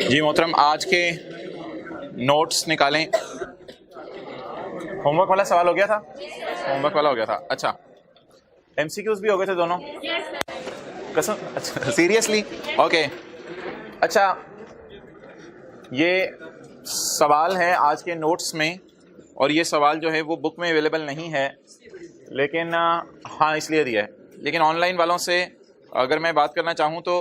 जी मोहतरम, आज के नोट्स निकालें। होमवर्क वाला सवाल हो गया था? होमवर्क वाला हो गया था। अच्छा, एमसीक्यूज भी हो गए थे दोनों? कसम? अच्छा, सीरियसली? ओके। अच्छा, ये सवाल है आज के नोट्स में, और ये सवाल जो है वो बुक में अवेलेबल नहीं है, लेकिन हाँ इसलिए दिया है। लेकिन ऑनलाइन वालों से अगर मैं बात करना चाहूँ तो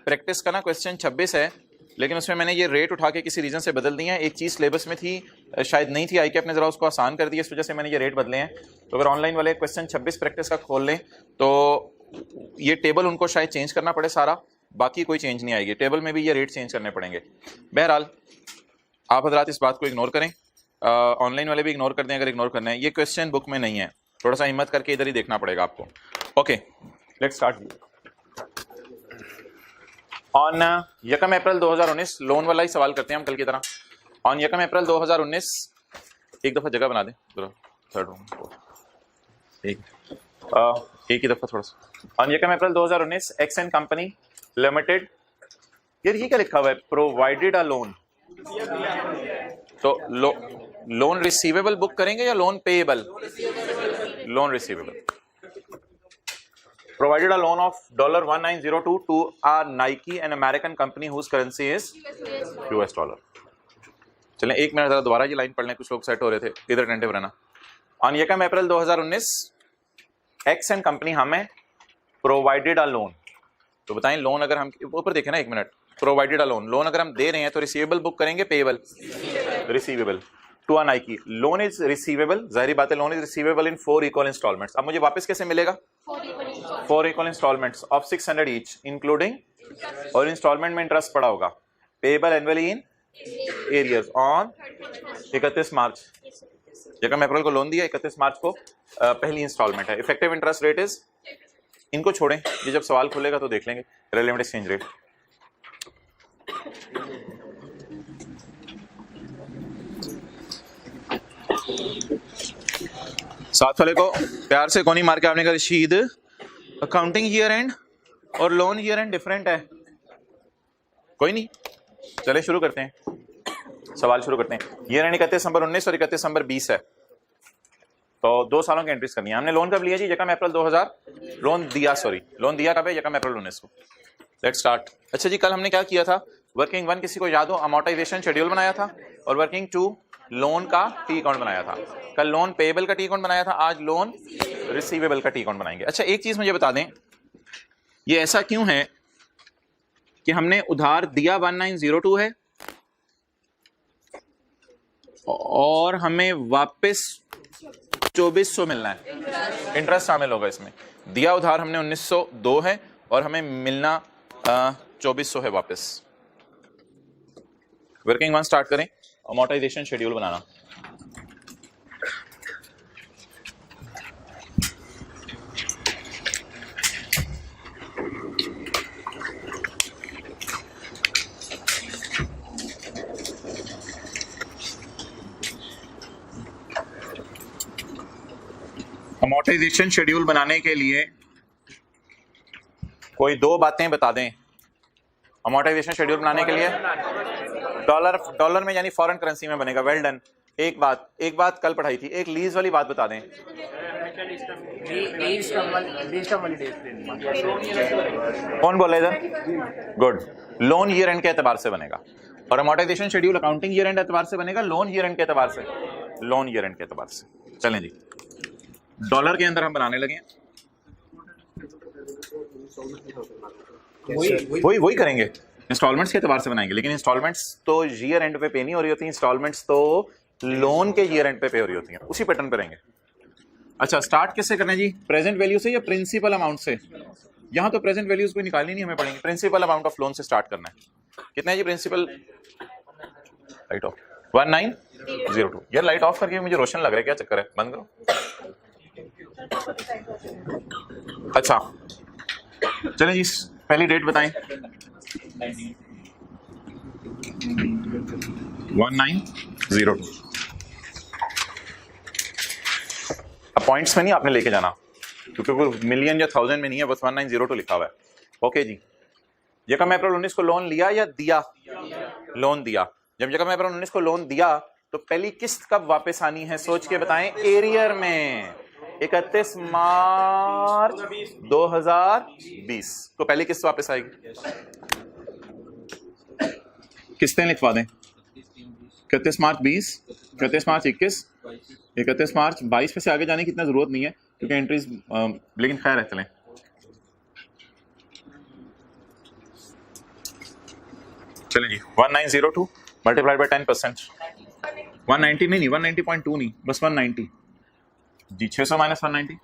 प्रैक्टिस का ना क्वेश्चन 26 है, लेकिन उसमें मैंने ये रेट उठा के किसी रीज़न से बदल दिए हैं। एक चीज़ सिलेबस में थी, शायद नहीं थी, ICAP ने ज़रा उसको आसान कर दिया, इस वजह से मैंने ये रेट बदले हैं। तो अगर ऑनलाइन वाले क्वेश्चन 26 प्रैक्टिस का खोल लें तो ये टेबल उनको शायद चेंज करना पड़े सारा, बाकी कोई चेंज नहीं आएगी। टेबल में भी ये रेट चेंज करने पड़ेंगे। बहरहाल आप हजरात इस बात को इग्नोर करें, ऑनलाइन वाले भी इग्नोर कर दें अगर इग्नोर करना है। ये क्वेश्चन बुक में नहीं है, थोड़ा सा हिम्मत करके इधर ही देखना पड़ेगा आपको। Okay, let's start. On 1 April 2019 loan वाला ही सवाल करते हैं हम कल की तरह। ऑन 1 अप्रैल 2019, एक दफ़ा जगह बना दें थर्ड रूम, एक ही दफ़ा थोड़ा सा। On 1 April 2019 x and company limited, यार ये क्या लिखा हुआ है? Provided a loan. तो लोन रिसीवेबल बुक करेंगे या loan payable? Loan receivable. Provided a loan of $1902 to a Nike, an American company whose currency is US dollar. चलें एक मिनट जरा दोबारा ये लाइन पढ़ लें, कुछ लोग सेट हो रहे थे, इधर अटेंटिव रहना। On 1 April 2019 x and company हमें प्रोवाइडेड अ लोन, तो बताएं लोन अगर हम ऊपर देखें ना, एक मिनट, प्रोवाइडेड अ लोन अगर हम दे रहे हैं तो रिसीवेबल बुक करेंगे payable? Receivable. To a Nike, loan is receivable, जाहिर बात है loan is receivable in 4 equal installments. अब मुझे वापस कैसे मिलेगा? 4 equal installments of 600 each including, और इंस्टॉलमेंट में इंटरेस्ट पड़ा होगा। Payable annually in arrears on 31 March. 1 April को लोन दिया, 31 मार्च को पहली इंस्टॉलमेंट है। इफेक्टिव इंटरेस्ट रेट इज, इनको छोड़ें, ये जब सवाल खुलेगा तो देख लेंगे। रेलेवेंट एक्सचेंज रेट, साथ वाले को प्यार से कोनी मार के आपने कहा रशीद अकाउंटिंग ईयर एंड और लोन ईयर एंड डिफरेंट है। कोई नहीं, चले शुरू करते हैं, सवाल शुरू करते हैं। ईयर एंड 31 दिसंबर 19 और 31 दिसंबर 20 है, तो 2 सालों की एंट्रीज करनी है। हमने लोन कब लिया जी? 1 अप्रैल 2000। लोन दिया कब है? 1 अप्रैल 19 को। Let's start. अच्छा जी, कल हमने क्या किया था? वर्किंग 1 किसी को याद हो? अमोर्टाइजेशन शेड्यूल बनाया था, और वर्किंग 2 लोन का टी अकाउंट बनाया था। कल लोन पेएबल का टी अकाउंट बनाया था, आज लोन रिसीवेबल का टी अकाउंट बनाएंगे। अच्छा, एक चीज मुझे बता दें, ये ऐसा क्यों है कि हमने उधार दिया 1902 है और हमें वापस 2400 मिलना है, इंटरेस्ट शामिल होगा इसमें। दिया उधार हमने 1902 है और हमें मिलना 2400 है वापस। वर्किंग 1 स्टार्ट करें, अमोर्टाइजेशन शेड्यूल बनाना। अमोर्टाइजेशन शेड्यूल बनाने के लिए कोई 2 बातें बता दें। अमोर्टाइजेशन शेड्यूल बनाने के लिए डॉलर में यानी फॉरेन करेंसी में बनेगा। Well done. एक बात कल पढ़ाई थी, एक लीज वाली बात बता दें। कौन बोला इधर? गुड। लोन ईयर एंड के एतबार से बनेगा, और amortisation schedule accounting year and एतबार से बनेगा, लोन ईयर एंड के एतबार से। लोन ईयर एंड के एतबार से। चलें जी, डॉलर के अंदर हम बनाने लगे, वही करेंगे, इंस्टॉलमेंट्स के एतबार से बनाएंगे। लेकिन इंस्टॉलमेंट्स तो ईयर एंड पे नहीं हो रही होती, इंस्टॉलमेंट्स तो लोन के ईयर एंड पे हो रही होती हैं, उसी पैटर्न पे रहेंगे। अच्छा, स्टार्ट किससे करना है जी? प्रेजेंट वैल्यू से या प्रिंसिपल अमाउंट से? यहाँ तो प्रेजेंट वैल्यूज कोई निकालनी नहीं, हमें पड़ेंगे। प्रिंसिपल अमाउंट ऑफ लोन से स्टार्ट करना है। कितना है जी प्रिंसिपल? Light of 1902। यार लाइट ऑफ करके मुझे रोशन लग रहा है, क्या चक्कर है? बंद करो। अच्छा चलें जी, पहली डेट बताएं। 1902। अब पॉइंट्स में नहीं आपने लेके जाना, क्योंकि कोई मिलियन या 1000 में नहीं है, बस 1902 लिखा हुआ है। ओके जी, 1 अप्रैल 19 को लोन लिया या दिया? लोन दिया। जब यकम अप्रैल 19 को लोन दिया तो पहली किस्त कब वापस आनी है, सोच के बताएं। एरियर में 31 मार्च 2020 को पहली किस्त वापस आएगी। किस्तें लिखवा दें। 31 मार्च 20, 31 मार्च 21, 31 मार्च 22 पे से आगे जाने की इतना जरूरत नहीं है क्योंकि एंट्रीज, लेकिन खैर है, चलें। चलें जी। 1902 मल्टीप्लाइड बाय 10%। 190 नहीं, 190.2 नहीं, बस 190 जी। 600 माइनस 190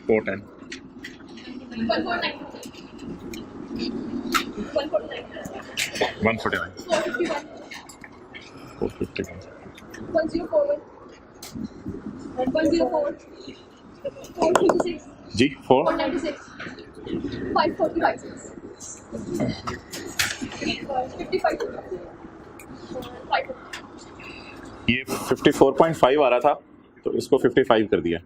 410। 149 451 जी। 496 ये 54.5 आ रहा था तो इसको 55 कर दिया।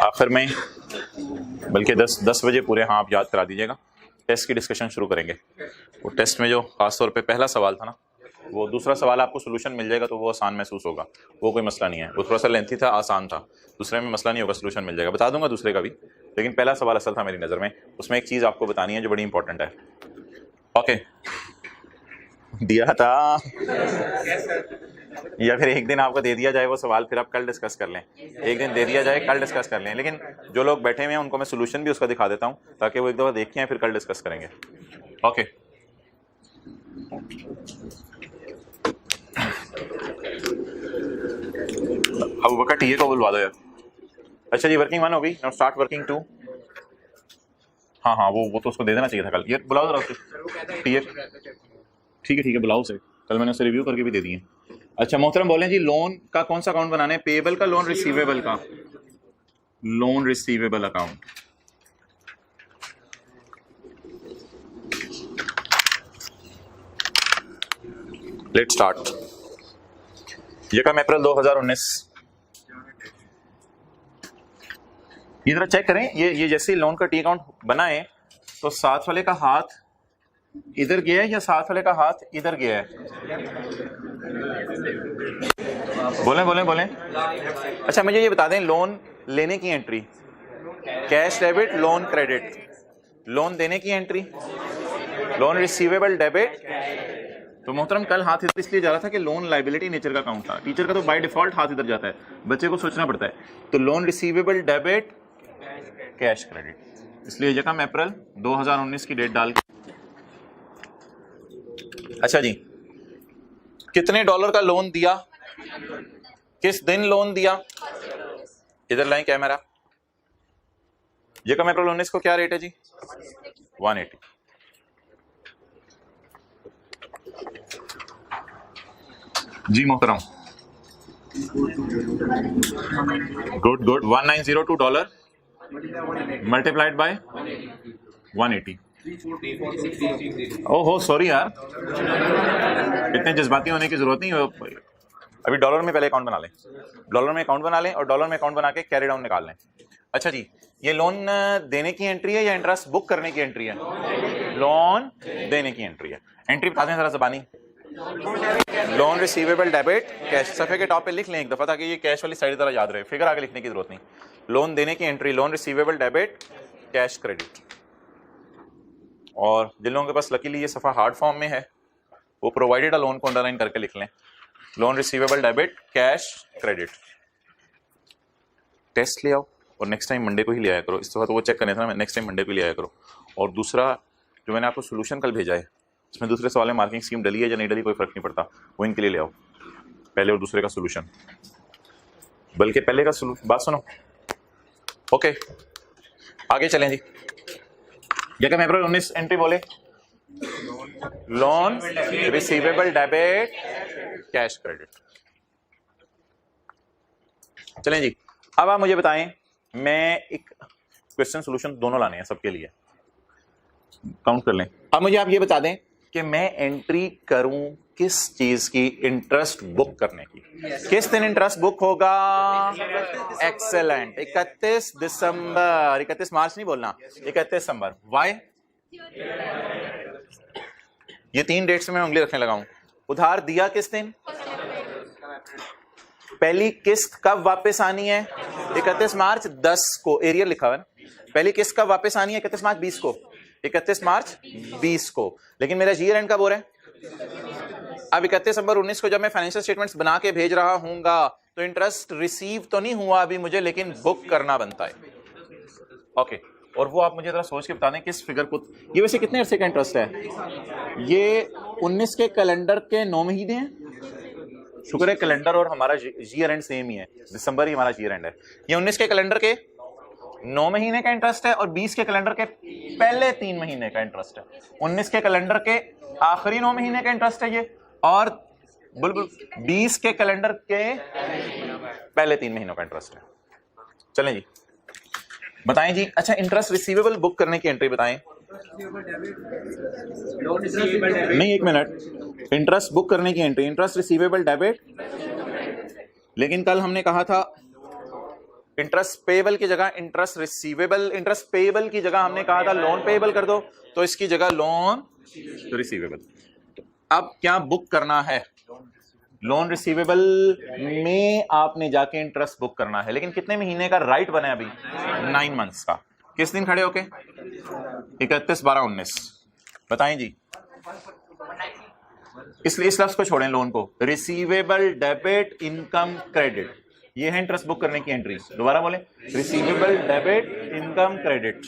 आखिर में बल्कि 10 बजे पूरे, हाँ आप याद करा दीजिएगा, टेस्ट की डिस्कशन शुरू करेंगे। वो टेस्ट में जो खासतौर पे पहला सवाल था ना, वो दूसरा सवाल आपको सोल्यूशन मिल जाएगा तो वो आसान महसूस होगा, वो कोई मसला नहीं है। वो थोड़ा सा लेंथी था, आसान था। दूसरे में मसला नहीं होगा, सोल्यूशन मिल जाएगा। बता दूंगा दूसरे का भी, लेकिन पहला सवाल असल था मेरी नज़र में। उसमें एक चीज़ आपको बतानी है जो बड़ी इंपॉर्टेंट है। ओके, दिया था या फिर एक दिन आपको दे दिया जाए वो सवाल, फिर आप कल डिस्कस कर लें। एक दिन दे दिया जाए, कल डिस्कस कर लें। लेकिन जो लोग बैठे हुए हैं उनको मैं सोल्यूशन भी उसका दिखा देता हूं ताकि वो एक दफ़ा देखें, फिर कल डिस्कस करेंगे। ओके, अब वक़्त टीए को बुलवा दो यार। अच्छा जी, वर्किंग 1 हो गई, नाउ स्टार्ट वर्किंग 2। हाँ हाँ, वो तो उसको दे देना चाहिए था कल। ये बुलाओ जरा उसको, टीए। ठीक है, बुलाओ उसे, कल मैंने उसे रिव्यू करके भी दे दिए। अच्छा मोहतरम, बोलें जी, लोन का कौन सा अकाउंट बनाना है? पेएबल का, लोन रिसीवेबल का? Loan receivable account. Let's start. यकम अप्रैल 2019। ये जरा चेक करें, ये जैसे लोन का टी अकाउंट बनाए तो साथ वाले का हाथ इधर गया है या साथ वाले का हाथ इधर गया है? बोलें। अच्छा मुझे ये बता दें, लोन लेने की entry cash debit, loan credit. Loan देने की एंट्री लोन रिसीवेबल डेबिट। तो मोहतरम कल हाथ इधर इसलिए जा रहा था कि लोन लाइबिलिटी नेचर का अकाउंट था। टीचर का तो बाय डिफॉल्ट हाथ इधर जाता है, बच्चे को सोचना पड़ता है। तो loan receivable debit cash credit, इसलिए यकम अप्रैल 2019 की डेट डाल। अच्छा जी, कितने डॉलर का लोन दिया, किस दिन लोन दिया? इधर लाइन कैमरा। यकम अप्रैल 19 को क्या रेट है जी? 180। जी मोहतरम, गुड। 1902 dollar multiplied by 180। ओहो सॉरी यार, इतने जज्बाती होने की जरूरत नहीं है। अभी डॉलर में पहले अकाउंट बना लें, डॉलर में अकाउंट बना लें और डॉलर में अकाउंट बना के कैरी डाउन निकाल लें। अच्छा जी, ये लोन देने की एंट्री है या इंटरेस्ट बुक करने की एंट्री है? लोन देने की एंट्री है। एंट्री बता दें जरा ज़बानी। Loan receivable debit cash. सफ़े के टॉप पे लिख लें एक दफ़ा ताकि ये कैश वाली साइड तरह याद रहे, फिगर आगे लिखने की जरूरत नहीं। लोन देने की entry loan receivable debit cash credit. और जिन लोगों के पास लकीली ये सफ़ा हार्ड फॉर्म में है वो प्रोवाइडेड अ लोन को अंडरलाइन करके लिख लें। Loan receivable debit cash credit. Test ले आओ और नेक्स्ट टाइम मंडे को ही ले आया करो। इस दफ़ा तो वो चेक करने था ना, नेक्स्ट टाइम मंडे को ले आया करो। और दूसरा जो मैंने आपको सोल्यूशन कल भेजा है, इसमें दूसरे सवाल में मार्किंग स्कीम डली है या नहीं डली कोई फर्क नहीं पड़ता, वो इनके लिए ले आओ, पहले और दूसरे का सोल्यूशन। बल्कि पहले का बात सुनो। ओके आगे चलें जी। यकम अप्रैल 19 एंट्री बोले, loan receivable debit cash credit. चलें जी, अब आप मुझे बताएं, मैं एक क्वेश्चन सोल्यूशन दोनों लाने हैं सबके लिए, काउंट कर लें। अब मुझे आप ये बता दें कि मैं एंट्री करूं किस चीज की, इंटरेस्ट बुक करने की। किस दिन इंटरेस्ट बुक होगा? एक्सेलेंट, 31 दिसंबर, 31 मार्च नहीं बोलना, 31 दिसंबर। वाई? ये 3 डेट से मैं उंगली रखने लगा हूं। उधार दिया किस दिन? पहली किस्त कब वापस आनी है? 31 मार्च 10 को, एरियर लिखा हुआ है ना। पहली किस्त कब वापस आनी है? 31 मार्च 20 को, 31 मार्च 20 को। लेकिन मेरा ईयर एंड कब हो रहा है? अब 31 दिसंबर 19 को जब मैं फाइनेंशियल स्टेटमेंट्स बना के भेज रहा हूंगा तो इंटरेस्ट रिसीव तो नहीं हुआ अभी मुझे, लेकिन बुक करना बनता है। ओके, और वो आप मुझे जरा सोच के बता दें किस फिगर को। ये वैसे कितने अरसे का इंटरेस्ट है? ये 19 के कैलेंडर के 9 महीने हैं। शुक्र है कैलेंडर और हमारा ईयर एंड सेम ही है, दिसंबर ही हमारा ईयर एंड है। ये 19 के कैलेंडर के 9 महीने का इंटरेस्ट है और 20 के कैलेंडर के पहले 3 महीने का इंटरेस्ट है। 19 के कैलेंडर के आखिरी 9 महीने का इंटरेस्ट है ये, और बुलबुल 20 के कैलेंडर के पहले 3 महीनों का इंटरेस्ट है। चलें जी, बताएं जी। अच्छा, इंटरेस्ट रिसीवेबल बुक करने की एंट्री बताएं। नहीं, एक मिनट, इंटरेस्ट बुक करने की एंट्री, इंटरेस्ट रिसीवेबल डेबिट। लेकिन कल हमने कहा था इंटरेस्ट पेएबल की जगह इंटरेस्ट रिसीवेबल, इंटरेस्ट पेएबल की जगह हमने कहा था लोन पेएबल कर दो, तो इसकी जगह लोन रिसीवेबल। अब क्या बुक करना है? लोन रिसीवेबल में आपने जाके इंटरेस्ट बुक करना है, लेकिन कितने महीने का राइट बना है अभी? 9 मंथ्स का। किस दिन खड़े होके? 31/12/19। बताएं जी। इसलिए इस लफ्ज को छोड़ें, लोन को। रिसीवेबल डेबिट इनकम क्रेडिट, ये है इंटरेस्ट बुक करने की एंट्री। दोबारा बोले, रिसीवेबल डेबिट इनकम क्रेडिट।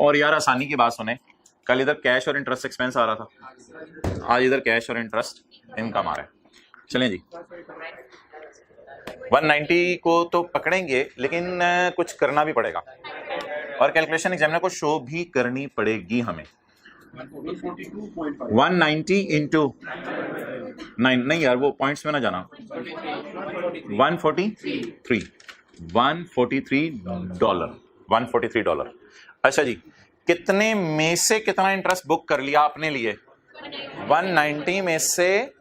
और यार आसानी की बात सुने, कल इधर कैश और इंटरेस्ट एक्सपेंस आ रहा था, आज इधर कैश और इंटरेस्ट इनकम आ रहा है। चलें जी, 190 को तो पकड़ेंगे, लेकिन कुछ करना भी पड़ेगा और कैलकुलेशन एग्जामिनर को शो भी करनी पड़ेगी हमें। 190 इंटू 9, नहीं यार वो पॉइंट्स में ना जाना, 143 डॉलर। अच्छा जी, कितने में से कितना इंटरेस्ट बुक कर लिया आपने लिए? 190 में से,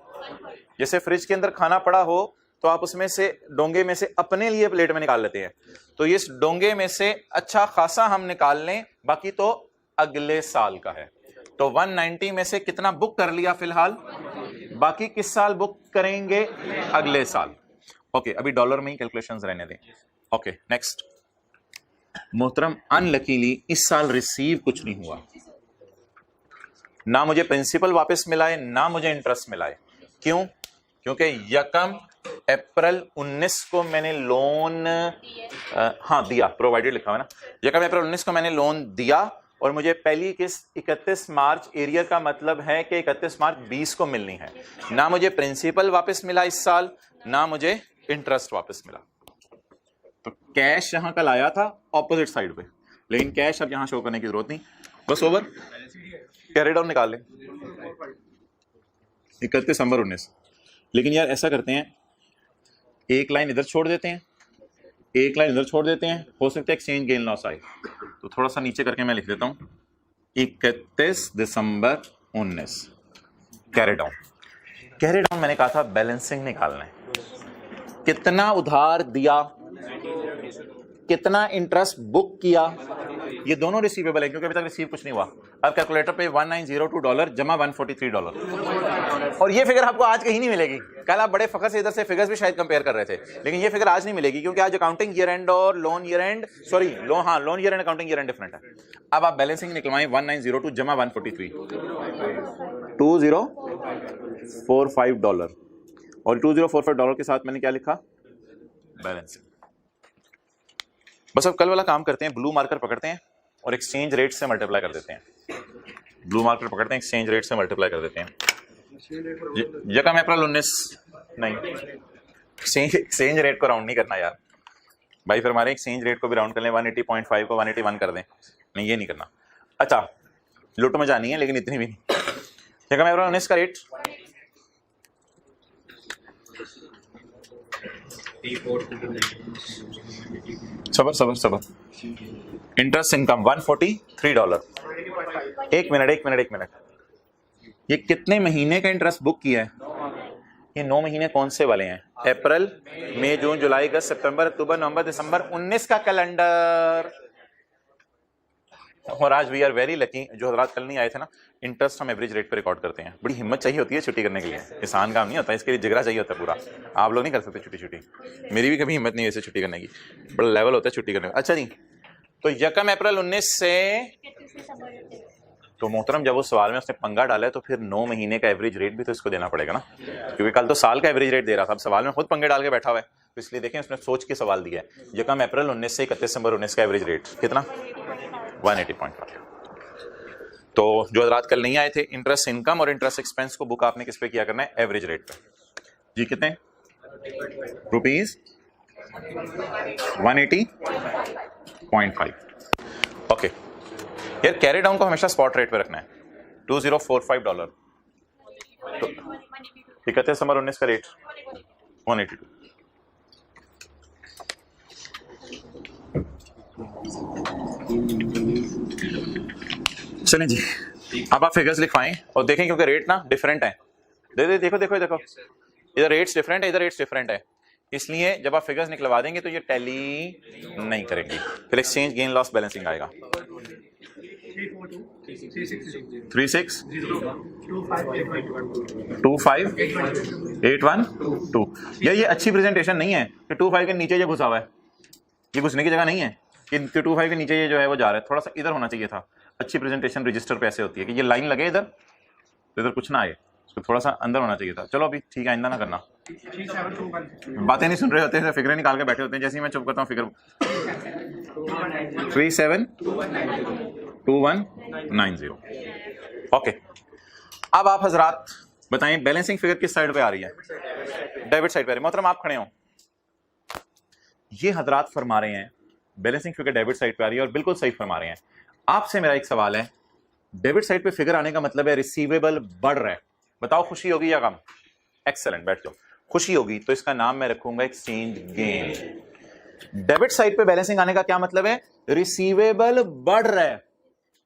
जैसे फ्रिज के अंदर खाना पड़ा हो तो आप उसमें से डोंगे में से अपने लिए प्लेट में निकाल लेते हैं, तो इस डोंगे में से अच्छा खासा हम निकाल लें, बाकी तो अगले साल का है। तो 190 में से कितना बुक कर लिया फिलहाल, बाकी किस साल बुक करेंगे? अगले साल। ओके, अभी डॉलर में ही कैलकुलेशंस रहने दें। Okay, next. मोहतरम, अनलकीली इस साल रिसीव कुछ नहीं हुआ, ना मुझे प्रिंसिपल वापस मिला है ना मुझे इंटरेस्ट मिला है। क्यों? क्योंकि 1 अप्रैल 19 को मैंने लोन दिया, प्रोवाइडेड लिखा हुआ है ना। 1 अप्रैल 19 को मैंने लोन दिया और मुझे पहली किस्त 31 मार्च, एरियर का मतलब है कि 31 मार्च 20 को मिलनी है। ना मुझे प्रिंसिपल वापस मिला इस साल, ना मुझे इंटरेस्ट वापस मिला। तो कैश यहां कल आया था ऑपोजिट साइड पे, लेकिन कैश अब यहां शो करने की जरूरत नहीं, बस ओवर कैरी डाउन निकाल लें 31 दिसंबर 19। लेकिन यार ऐसा करते हैं, एक लाइन इधर छोड़ देते हैं, एक लाइन इधर छोड़ देते हैं, हो सकता है एक्सचेंज गेन लॉस आए, तो थोड़ा सा नीचे करके मैं लिख देता हूं 31 दिसंबर 19 कैरी डाउन। कैरी डाउन मैंने कहा था बैलेंसिंग निकालना है, कितना उधार दिया, कितना इंटरेस्ट बुक किया, ये दोनों रिसीवेबल है क्योंकि अभी तक रिसीव कुछ नहीं हुआ। अब कैलकुलेटर पे $1902 जमा $143, और ये फिगर आपको आज कहीं नहीं मिलेगी। कल आप बड़े फखर से इधर से फिगर्स भी शायद कंपेयर कर रहे थे, लेकिन ये फिगर आज नहीं मिलेगी क्योंकि आज अकाउंटिंग ईयर एंड और loan year and, loan year and accounting year and different है। अब आप बैलेंसिंग निकलवाएं 1902 जमा 143, $2045, और $2045 के साथ मैंने क्या लिखा? बैलेंसिंग। बस अब कल वाला काम करते हैं, ब्लू मार्कर पकड़ते हैं और एक्सचेंज रेट से मल्टीप्लाई कर देते हैं। ब्लू मार्कर पकड़ते हैं, एक्सचेंज रेट से मल्टीप्लाई कर देते हैं। 1 अप्रैल 19 नहीं, एक्सचेंज रेट को राउंड नहीं करना यार भाई, फिर हमारे एक्सचेंज रेट को भी राउंड कर लें, 180.5 को 181 कर दें। नहीं, ये नहीं करना। अच्छा, लुट में जानी है लेकिन इतनी भी नहीं। 1 अप्रैल 19 का रेट सबर सबर सबर। Interest income $143। एक मिनट, ये कितने महीने का इंटरेस्ट बुक किया है? ये 9 महीने कौन से वाले हैं? अप्रैल, मई, जून, जुलाई, अगस्त, सितंबर, अक्टूबर, नवंबर, दिसंबर, 19 का कैलेंडर। और आज वी आर वेरी लकी, जो हजरात कल नहीं आए थे ना, इंटरेस्ट हम एवरेज रेट पे रिकॉर्ड करते हैं। बड़ी हिम्मत चाहिए होती है छुट्टी करने के लिए, आसान काम नहीं होता, इसके लिए जिगरा चाहिए होता है पूरा। आप लोग नहीं कर सकते छुट्टी। मेरी भी कभी हिम्मत नहीं है ऐसे छुट्टी करने की, बड़ा लेवल होता है छुट्टी करने का। अच्छा जी, तो 1 अप्रैल 19 से तो मोहतरम जब उस सवाल में उसने पंगा डाला है तो फिर 9 महीने का एवरेज रेट भी तो इसको देना पड़ेगा ना, क्योंकि कल तो साल का एवरेज रेट दे रहा था, अब सवाल में खुद पंगे डाल के बैठा हुआ है। तो इसलिए देखें उसने सोच के सवाल दिया है। 1 अप्रैल 19 से 31 दिसंबर 19 का एवरेज रेट कितना? 180.5। तो जो हजरात कल नहीं आए थे, इंटरेस्ट इनकम और इंटरेस्ट एक्सपेंस को बुक आपने किस पे किया करना है? एवरेज रेट पे। जी कितने? रुपीज 180.5। ओके यार, कैरी डाउन को हमेशा स्पॉट रेट पे रखना है, $2045। तो 31 दिसंबर 19 का रेट 182। चलें जी, अब आप फिगर्स लिखवाएं और देखें, क्योंकि रेट ना डिफरेंट है। देखो इधर रेट्स डिफरेंट है, इधर रेट्स डिफरेंट है, इसलिए जब आप फिगर्स निकलवा देंगे तो ये टैली नहीं करेंगी, फिर एक्सचेंज गेन लॉस बैलेंसिंग आएगा। 36258112। ये अच्छी प्रेजेंटेशन नहीं है कि 25 के नीचे ये घुसा हुआ है, ये घुसने की जगह नहीं है कि 25 के नीचे ये जो है वो जा रहा है, थोड़ा सा इधर होना चाहिए था। अच्छी प्रेजेंटेशन रजिस्टर पे ऐसे होती है कि ये लाइन लगे इधर तो इधर कुछ ना आए, उसको थोड़ा सा अंदर होना चाहिए था। चलो अभी ठीक है, आइंदा ना करना, बातें नहीं सुन रहे होते हैं, फिगरें निकाल के बैठे होते हैं। जैसे ही मैं चुप करता हूँ फिगर 372190। ओके, अब आप हजरात बताएं बैलेंसिंग फिगर किस साइड पे आ रही है? डेबिट साइड पे आ रही है। मोहतरम आप खड़े हो, ये हजरात फरमा रहे हैं बैलेंसिंग फिगर डेबिट साइड पे आ रही है और बिल्कुल सही फरमा रहे हैं। आपसे मेरा एक सवाल है, डेबिट साइड पे फिगर आने का मतलब है रिसीवेबल बढ़ रहा है, बताओ खुशी होगी या गम? एक्सेलेंट, बैठ जाओ। खुशी होगी तो इसका नाम मैं रखूंगा एक्सचेंज गेन। डेबिट साइड पे बैलेंसिंग आने का क्या मतलब है? रिसीवेबल बढ़ रहा है,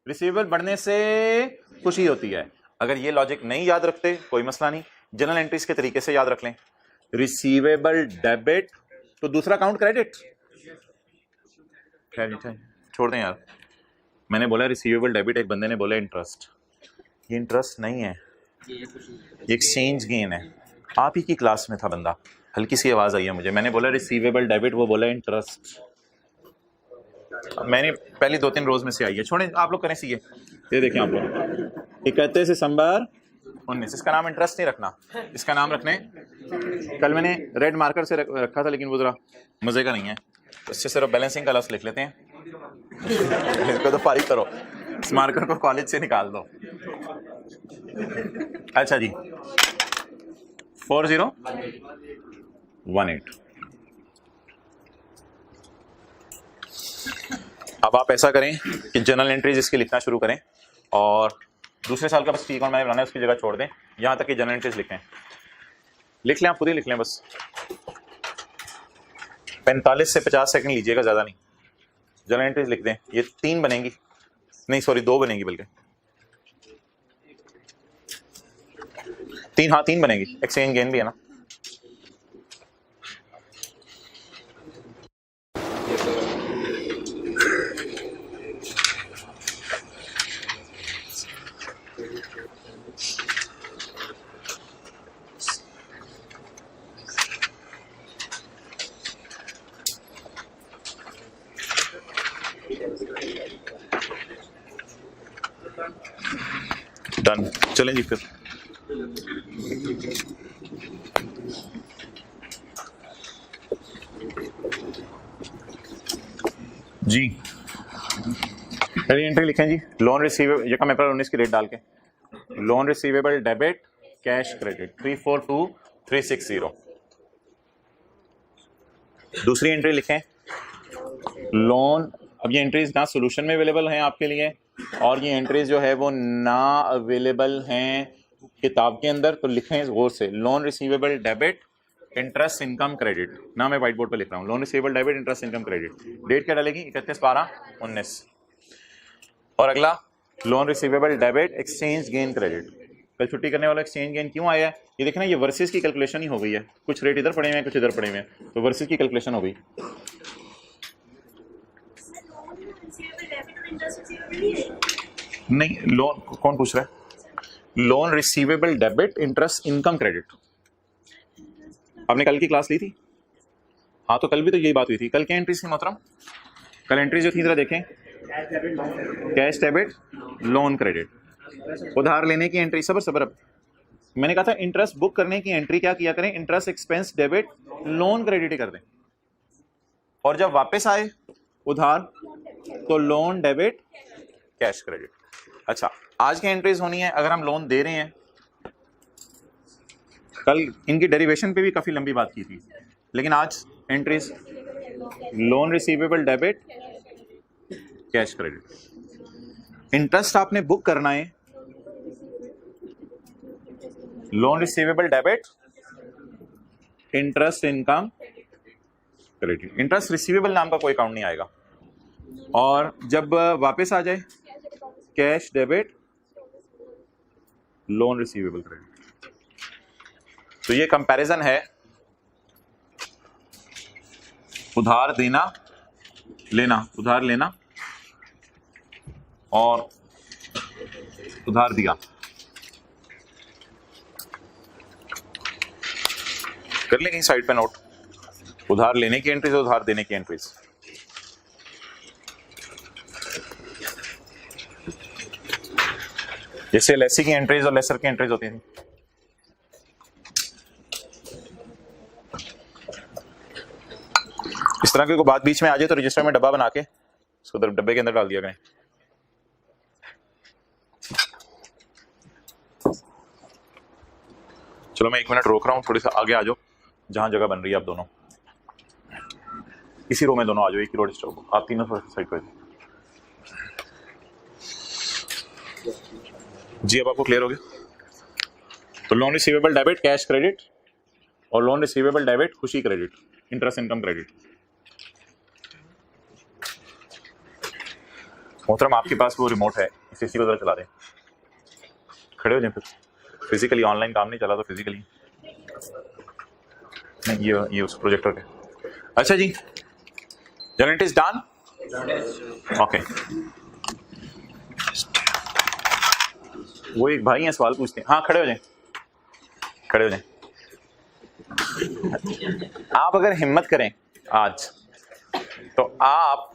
रिसीवेबल बढ़ने से खुशी होती है। अगर ये लॉजिक नहीं याद रखते कोई मसला नहीं, जनरल एंट्रीज के तरीके से याद रख लें। रिसीवेबल डेबिट तो दूसरा अकाउंट क्रेडिट, छोड़ दें यार, मैंने बोला रिसीवेबल डेबिट, एक बंदे ने बोला इंटरेस्ट, ये इंटरेस्ट नहीं है, ये एक्सचेंज गेन है। आप ही की क्लास में था बंदा, हल्की सी आवाज आई है मुझे, मैंने बोला रिसीवेबल डेबिट, वो बोला इंटरेस्ट। मैंने पहले 2-3 रोज में से आई है, छोड़ें आप लोग करें सीए। ये देखें आप लोग 31 दिसंबर 19, इसका नाम इंटरेस्ट नहीं रखना, इसका नाम रखने, कल मैंने रेड मार्कर से रखा था लेकिन वो जरा मजे का नहीं है, इससे सिर्फ बैलेंसिंग का लफ्ज लिख लेते हैं। इसको तो फारिग करो, इस मार्कर को कॉलेज से निकाल दो। अच्छा जी, 4018। अब आप ऐसा करें कि जनरल एंट्रीज इसकी लिखना शुरू करें और दूसरे साल का बस ठीक और मैंने बनाना है उसकी जगह छोड़ दें, यहां तक कि जनरल एंट्रीज लिखें, लिख लें, आप खुद ही लिख लें, बस 45 से 50 सेकंड लीजिएगा, ज्यादा नहीं। जनरल एंट्रीज लिख दें, ये 3 बनेंगी, नहीं सॉरी 2 बनेंगी, बल्कि 3, हाँ 3 बनेगी, एक्सचेंज गेन भी है ना। डन, चलें जी फिर। जी पहली एंट्री लिखें जी, लोन रिसीवेबल, 1 अप्रैल 19 की रेट डाल के, loan receivable debit cash credit 342360। दूसरी एंट्री लिखें लोन, अब ये एंट्रीज ना सोल्यूशन में अवेलेबल हैं आपके लिए और ये एंट्रीज जो है वो ना अवेलेबल हैं किताब के अंदर, तो लिखें गौर से, loan receivable debit interest income credit ना, मैं व्हाइट बोर्ड पे लिख रहा हूँ, loan receivable debit interest income credit. Date क्या डालेगी? 31/12/19। और अगला loan receivable debit exchange gain credit. कल छुट्टी करने वाला एक्सचेंज गेन क्यों आया है? ये देखना, ये वर्सेस की कैलकुलेशन ही हो गई है, कुछ रेट इधर पड़े हुए हैं कुछ इधर पड़े हुए हैं, तो वर्सेस की कैलकुलेशन हो गई। नहीं, लोन कौन पूछ रहा है? Loan receivable debit interest income credit. आपने कल की क्लास ली थी? हाँ, तो कल भी तो यही बात हुई थी। कल क्या एंट्रीज थी मोहतरम? कल एंट्रीज जो थी जरा देखें, कैश डेबिट लोन क्रेडिट, उधार लेने की एंट्री। सबर अब मैंने कहा था इंटरेस्ट बुक करने की एंट्री क्या किया करें, interest expense debit loan credit ही कर दें, और जब वापस आए उधार तो लोन डेबिट कैश क्रेडिट। अच्छा, आज की एंट्रीज होनी है अगर हम लोन दे रहे हैं। कल इनकी डेरिवेशन पे भी काफी लंबी बात की थी, लेकिन आज entries loan receivable debit cash credit. Interest आपने बुक करना है, loan receivable debit interest income credit. Interest receivable नाम का कोई अकाउंट नहीं आएगा, और जब वापस आ जाए cash debit loan receivable credit. तो ये कंपैरिजन है उधार देना लेना, उधार लेना और उधार दिया। कर लें कहीं साइड पे नोट, उधार लेने की एंट्रीज और उधार देने की एंट्रीज। जैसे लेसी की एंट्रीज और लेसर की एंट्रीज होती थी। इस तरह की कोई बात बीच में आ जाए तो रजिस्टर में डब्बा बना के उसको डब्बे के अंदर डाल दिया करें। चलो मैं 1 मिनट रोक रहा हूँ, थोड़ी सा आगे आ जाओ, जहां जगह बन रही है आप दोनों इसी रो में दोनों आ जाओ, एक ही रोड स्टॉप, आप तीनों साइड पर जी। अब आपको क्लियर हो गया? तो loan receivable debit cash credit और लोन रिसीवेबल डेबिट खुशी क्रेडिट इंटरेस्ट इनकम क्रेडिट। मोहतरम आपके पास वो रिमोट है, इसी को जरा चला दें। खड़े हो जाए फिर, फिजिकली ऑनलाइन काम नहीं चला तो फिजिकली नहीं, ये उस प्रोजेक्टर के। अच्छा जी, journal it is done. Okay, वो एक भाई हैं सवाल पूछते हैं। हाँ खड़े हो जाए, खड़े हो जाए। आप अगर हिम्मत करें आज तो आप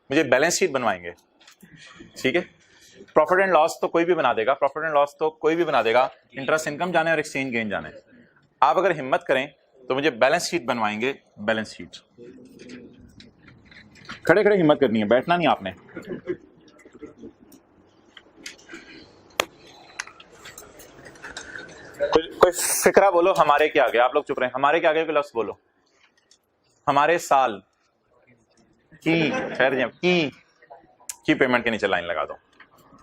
मुझे बैलेंस शीट बनवाएंगे, ठीक है? प्रॉफिट एंड लॉस तो कोई भी बना देगा, प्रॉफिट एंड लॉस तो कोई भी बना देगा, इंटरेस्ट इनकम जाने और एक्सचेंज गेन जाने। आप अगर हिम्मत करें तो मुझे बैलेंस शीट बनवाएंगे, बैलेंस शीट। खड़े खड़े हिम्मत करनी है, बैठना नहीं आपने। कोई फिक्रा बोलो हमारे के आगे, आप लोग चुप रहे, हमारे के आगे कोई लफ्ज बोलो। हमारे साल की, खैर की पेमेंट के नीचे लाइन लगा दो।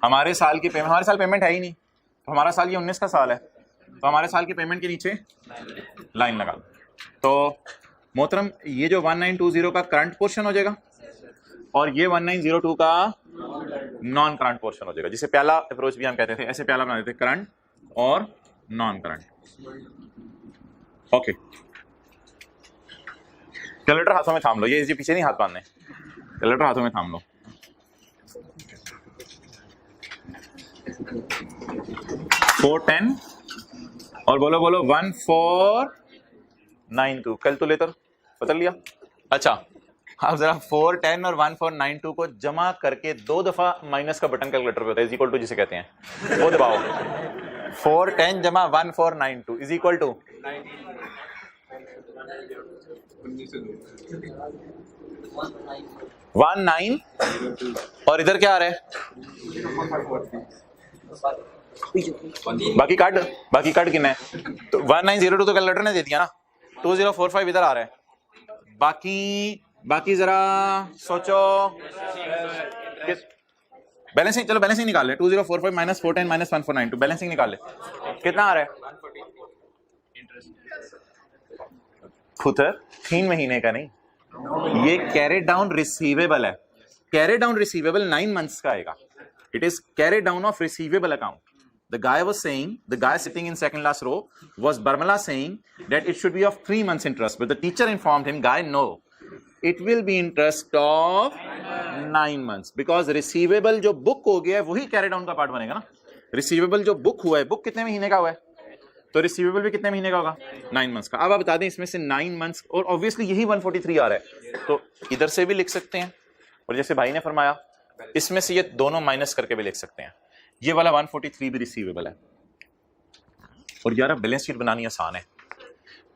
हमारे साल की पेमेंट, हमारे साल पेमेंट है ही नहीं, तो हमारा साल ये 19 का साल है, तो हमारे साल की पेमेंट के नीचे लाइन लगा दो। तो मोहतरम ये जो 1920 का करंट पोर्शन हो जाएगा और ये 1902 का नॉन करंट पोर्शन हो जाएगा, जिसे पहला अप्रोच भी हम कहते थे, ऐसे पहला बना देते करंट और नॉन करंट। ओके, कैलकुलेटर हाथों में थाम लो, ये पीछे नहीं हाथ बांधने, कैलकुलेटर हाथों में थाम लो। 410 और बोलो 1492। कैलकुलेटर बदल लिया? अच्छा, आप जरा 410 और 1492 को जमा करके 2 दफा माइनस का बटन कैलकुलेटर पे होता है, इज इक्वल टू जिसे कहते हैं, वो दबाओ। 410 जमा 1492 इज इक्वल टू 19 और इधर क्या आ रहा है? बाकी काट कितना है? तो 1902 तो कैलकुलेटर ने दे दिया ना, 2045 इधर आ रहा है। बाकी जरा सोचो, बैलेंसिंग, चलो बैलेंसिंग निकाल ले। 2045 माइनस 410 माइनस 1492 बैलेंसिंग निकाल ले, कितना आ रहा है? पुत्र 3 महीने का नहीं, ये कैरेड डाउन रिसीवेबल है। कैरेड डाउन रिसीवेबल 9 months का आएगा। It is carried down of receivable account. The guy was saying, the guy sitting in second last row was Barmala saying that it should be of 3 months interest, but the teacher informed him, guy, no, it will be interest of 9 months because receivable जो book हो गया है वही carry down का part बनेगा ना। Receivable जो book हुआ है, बुक कितने महीने का हुआ है, तो रिसीवेबल भी कितने महीने का होगा, 9 months का। अब आप बता दें इसमें से 9 months, और ऑब्वियसली यही 143 आ रहा है, तो इधर से भी लिख सकते हैं, और जैसे भाई ने फरमाया इसमें से ये दोनों माइनस करके भी लिख सकते हैं। ये वाला 143 भी रिसीवेबल है। और यार बैलेंस शीट बनानी आसान है,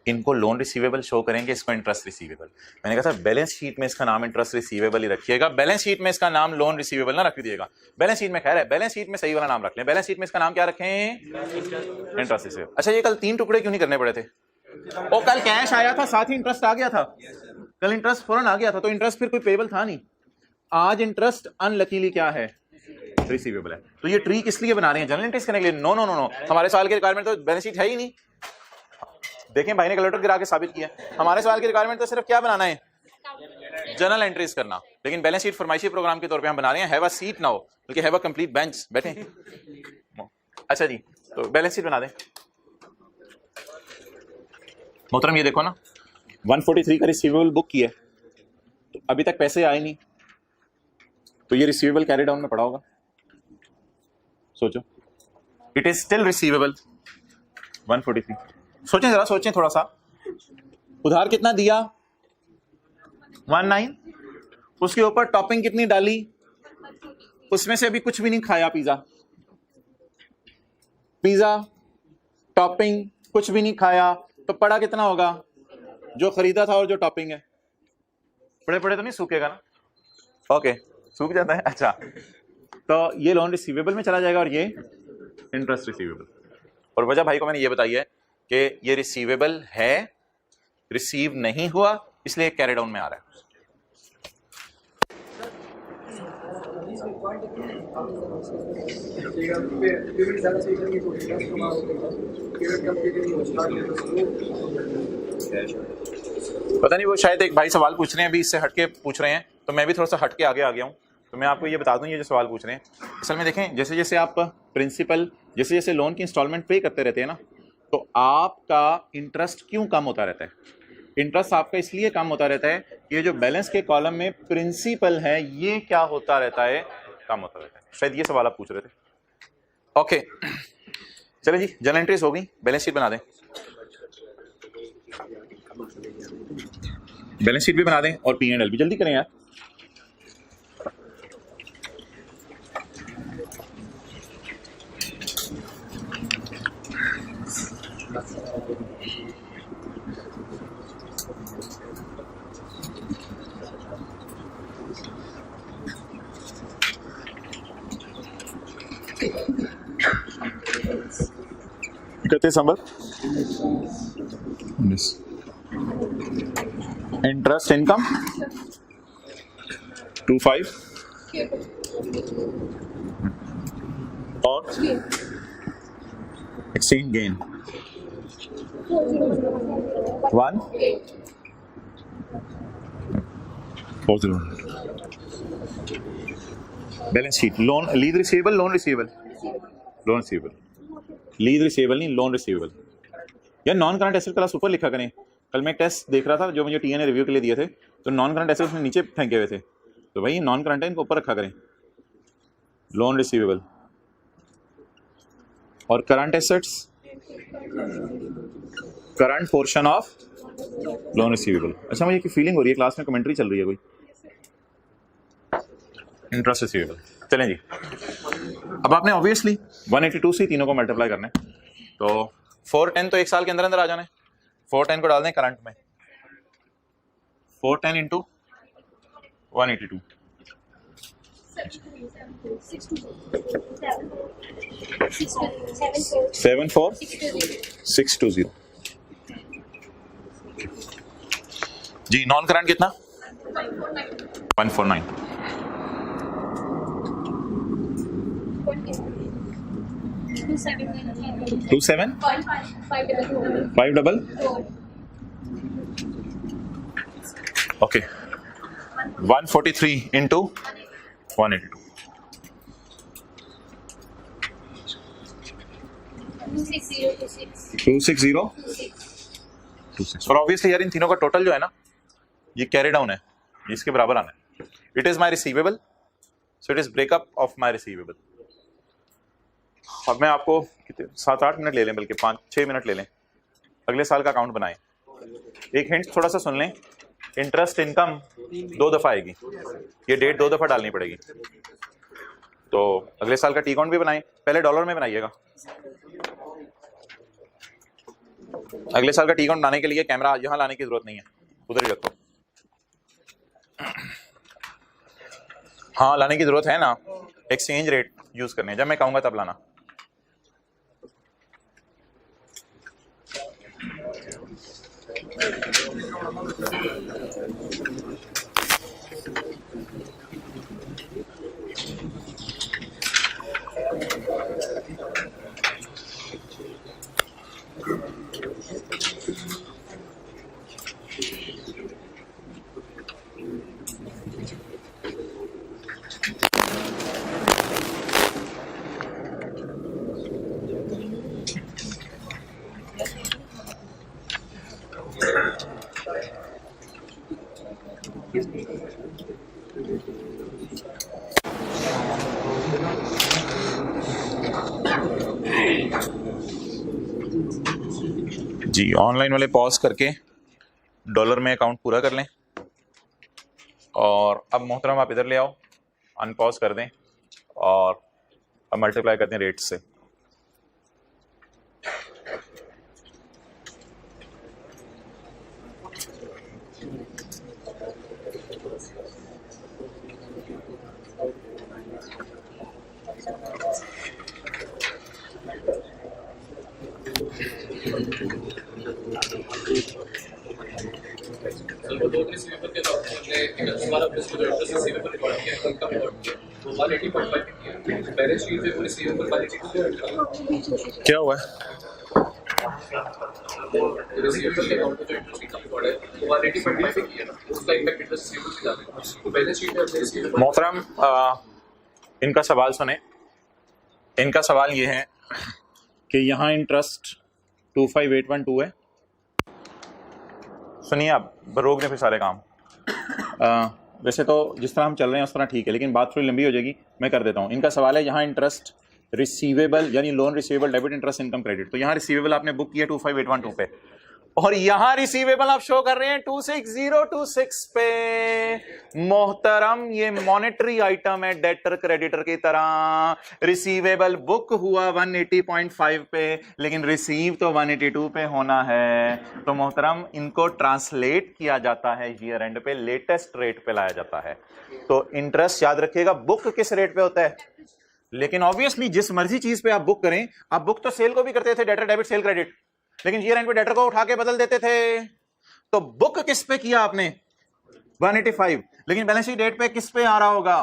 इनको लोन रिसीवेबल शो करेंगे, इसको इंटरेस्ट रिसीवेबल। मैंने कहा था बैलेंस शीट में इसका नाम इंटरेस्ट रिसीवेबल ही रखिएगा, बैलेंस शीट में इसका नाम लोन रिसीवेबल ना रख दीजिएगा। बैलेंस शीट में खैर है, बैलेंस शीट में सही वाला नाम रख लें। बैलेंस शीट में इसका नाम क्या रखें, इंटरेस्ट रिसीवेबल। अच्छा, ये कल 3 टुकड़े क्यों नहीं करने पड़े थे? और कल कैश आया था, साथ ही इंटरेस्ट आ गया था, कल इंटरेस्ट फौरन आ गया था, तो इंटरेस्ट फिर कोई पेबल था नहीं। आज इंटरेस्ट अनलकीली क्या है, रिसीवेबल है। तो ये ट्री किस लिए बना रहे हैं, जनरल एंट्रीज करने के लिए? नो नो नो नो, हमारे सवाल की रिक्वायरमेंट तो बैलेंस शीट है ही नहीं। देखें भाई ने कैलकुलेटर गिरा के साबित किया, हमारे सवाल की रिक्वायरमेंट तो सिर्फ क्या बनाना है, जनरल एंट्रीज करना। लेकिन बैलेंस शीट फरमाइशी प्रोग्राम के तौर पे हम बना रहे हैं, हैव अ सीट नाउ, बल्कि हैव अ कंप्लीट बेंच, बैठे। अच्छा जी, तो बैलेंस शीट बना दें। मोहतरम ये देखो ना, 143 का रिसीवेबल बुक किया है, तो अभी तक पैसे आए नहीं, तो ये रिसीवेबल कैरी डाउन में पड़ा होगा। सोचो, इट इज स्टिल रिसीवेबल 143। सोचें जरा, सोचें थोड़ा सा, उधार कितना दिया, 19, उसके ऊपर टॉपिंग कितनी डाली, उसमें से अभी कुछ भी नहीं खाया, पिज्जा टॉपिंग कुछ भी नहीं खाया, तो पड़ा कितना होगा, जो खरीदा था और जो टॉपिंग है, पड़े पड़े तो नहीं सूखेगा ना, ओके सूख जाता है। अच्छा, तो ये लोन रिसीवेबल में चला जाएगा और ये इंटरेस्ट रिसीवेबल। और वजह भाई को मैंने ये बताई है कि ये रिसीवेबल है, रिसीव नहीं हुआ, इसलिए कैरी डाउन में आ रहा है। पता नहीं, वो शायद एक भाई सवाल पूछ रहे हैं, अभी इससे हटके पूछ रहे हैं, तो मैं भी थोड़ा सा हटके आगे आ गया हूँ। तो मैं आपको ये बता दूं, ये जो सवाल पूछ रहे हैं, असल में देखें, जैसे जैसे आप प्रिंसिपल, जैसे जैसे लोन की इंस्टॉलमेंट पे करते रहते हैं ना, तो आपका इंटरेस्ट क्यों कम होता रहता है? इंटरेस्ट आपका इसलिए कम होता रहता है, ये जो बैलेंस के कॉलम में प्रिंसिपल है, ये क्या होता रहता है, कम होता रहता है। शायद ये सवाल आप पूछ रहे थे। ओके, चले जी, जनरल एंट्रीज हो गई, बैलेंस शीट बना दें। बैलेंस शीट भी बना दें और P&L भी जल्दी करें यार। करते संभल इंटरेस्ट इनकम 25 और exchange gain 1 40। Balance sheet, loan lease receivable, loan receivable, loan receivable, lease receivable नहीं, लोन रिसीवेबल। या नॉन करंट एसेट क्लास ऊपर लिखा करें। कल मैं एक टेस्ट देख रहा था जो मुझे टीए ने रिव्यू के लिए दिए थे, तो नॉन करंट एसेट्स में नीचे फेंके हुए थे, तो भाई नॉन करंट है, इनको ऊपर रखा करें, लोन रिसीवेबल। और current assets, current portion of loan receivable. अच्छा, मुझे की फीलिंग हो रही है क्लास में कमेंट्री चल रही है कोई, इंटरेस्ट रिसीवेबल। चलें जी, अब आपने ऑब्वियसली 182 से तीनों को मल्टीप्लाई करना है, तो 410 तो एक साल के अंदर अंदर आ जाना है। 410 को डाल दें करंट में, 410 इंटू 182, 74620 जी। नॉन करंट कितना, 149। 27 5 डबल ओके 143 इंटू 182 26026 और ऑब्वियसली यार इन तीनों का टोटल जो है ना ये कैरी डाउन है, इसके बराबर आना है। It is my receivable, so it is breakup of my receivable. अब मैं आपको कितने 7-8 मिनट ले लें, बल्कि 5-6 मिनट ले लें, अगले साल का अकाउंट बनाएं। एक हिंट थोड़ा सा सुन लें, इंटरेस्ट इनकम 2 दफा आएगी, ये डेट 2 दफा डालनी पड़ेगी। तो अगले साल का टी अकाउंट भी बनाएं, पहले डॉलर में बनाइएगा। अगले साल का टी अकाउंट बनाने के लिए कैमरा यहां लाने की जरूरत नहीं है, उधर ही रखो। हाँ लाने की जरूरत है ना, एक्सचेंज रेट यूज करने, जब मैं कहूंगा तब लाना। जी ऑनलाइन वाले पॉज करके डॉलर में अकाउंट पूरा कर लें, और अब मोहतरम आप इधर ले आओ, अनपॉज कर दें और अब मल्टीप्लाई करते हैं रेट से। क्या हुआ है? मोहतरम इनका सवाल सुने। इनका सवाल ये है कि यहाँ इंटरेस्ट 25812 है। सुनिए आप, रोक दें फिर सारे काम। वैसे तो जिस तरह हम चल रहे हैं उस तरह ठीक है, लेकिन बात थोड़ी लंबी हो जाएगी, मैं कर देता हूँ। इनका सवाल है यहाँ इंटरेस्ट रिसीवेबल यानी loan receivable debit interest income credit, तो यहाँ रिसीवेबल आपने बुक किया 25812 पे, और यहाँ रिसीवेबल आप शो कर रहे हैं 26026 पे। मोहतरम ये मॉनेटरी आइटम है, डेटर क्रेडिटर की तरह। रिसीवेबल बुक हुआ 180.5 पे, लेकिन रिसीव तो 182 पे होना है। तो मोहतरम इनको ट्रांसलेट किया जाता है ईयर एंड पे, लेटेस्ट रेट पे लाया जाता है। तो इंटरेस्ट याद रखिएगा बुक किस रेट पे होता है, लेकिन ऑब्वियसली जिस मर्जी चीज पे आप बुक करें, आप बुक तो सेल को भी करते थे, डेटर डेबिट सेल क्रेडिट, लेकिन ईयर एंड पे डेटर को उठा के बदल देते थे। तो बुक किस पे किया आपने 185, लेकिन बैलेंस शीट डेट पे किस पे आ रहा होगा,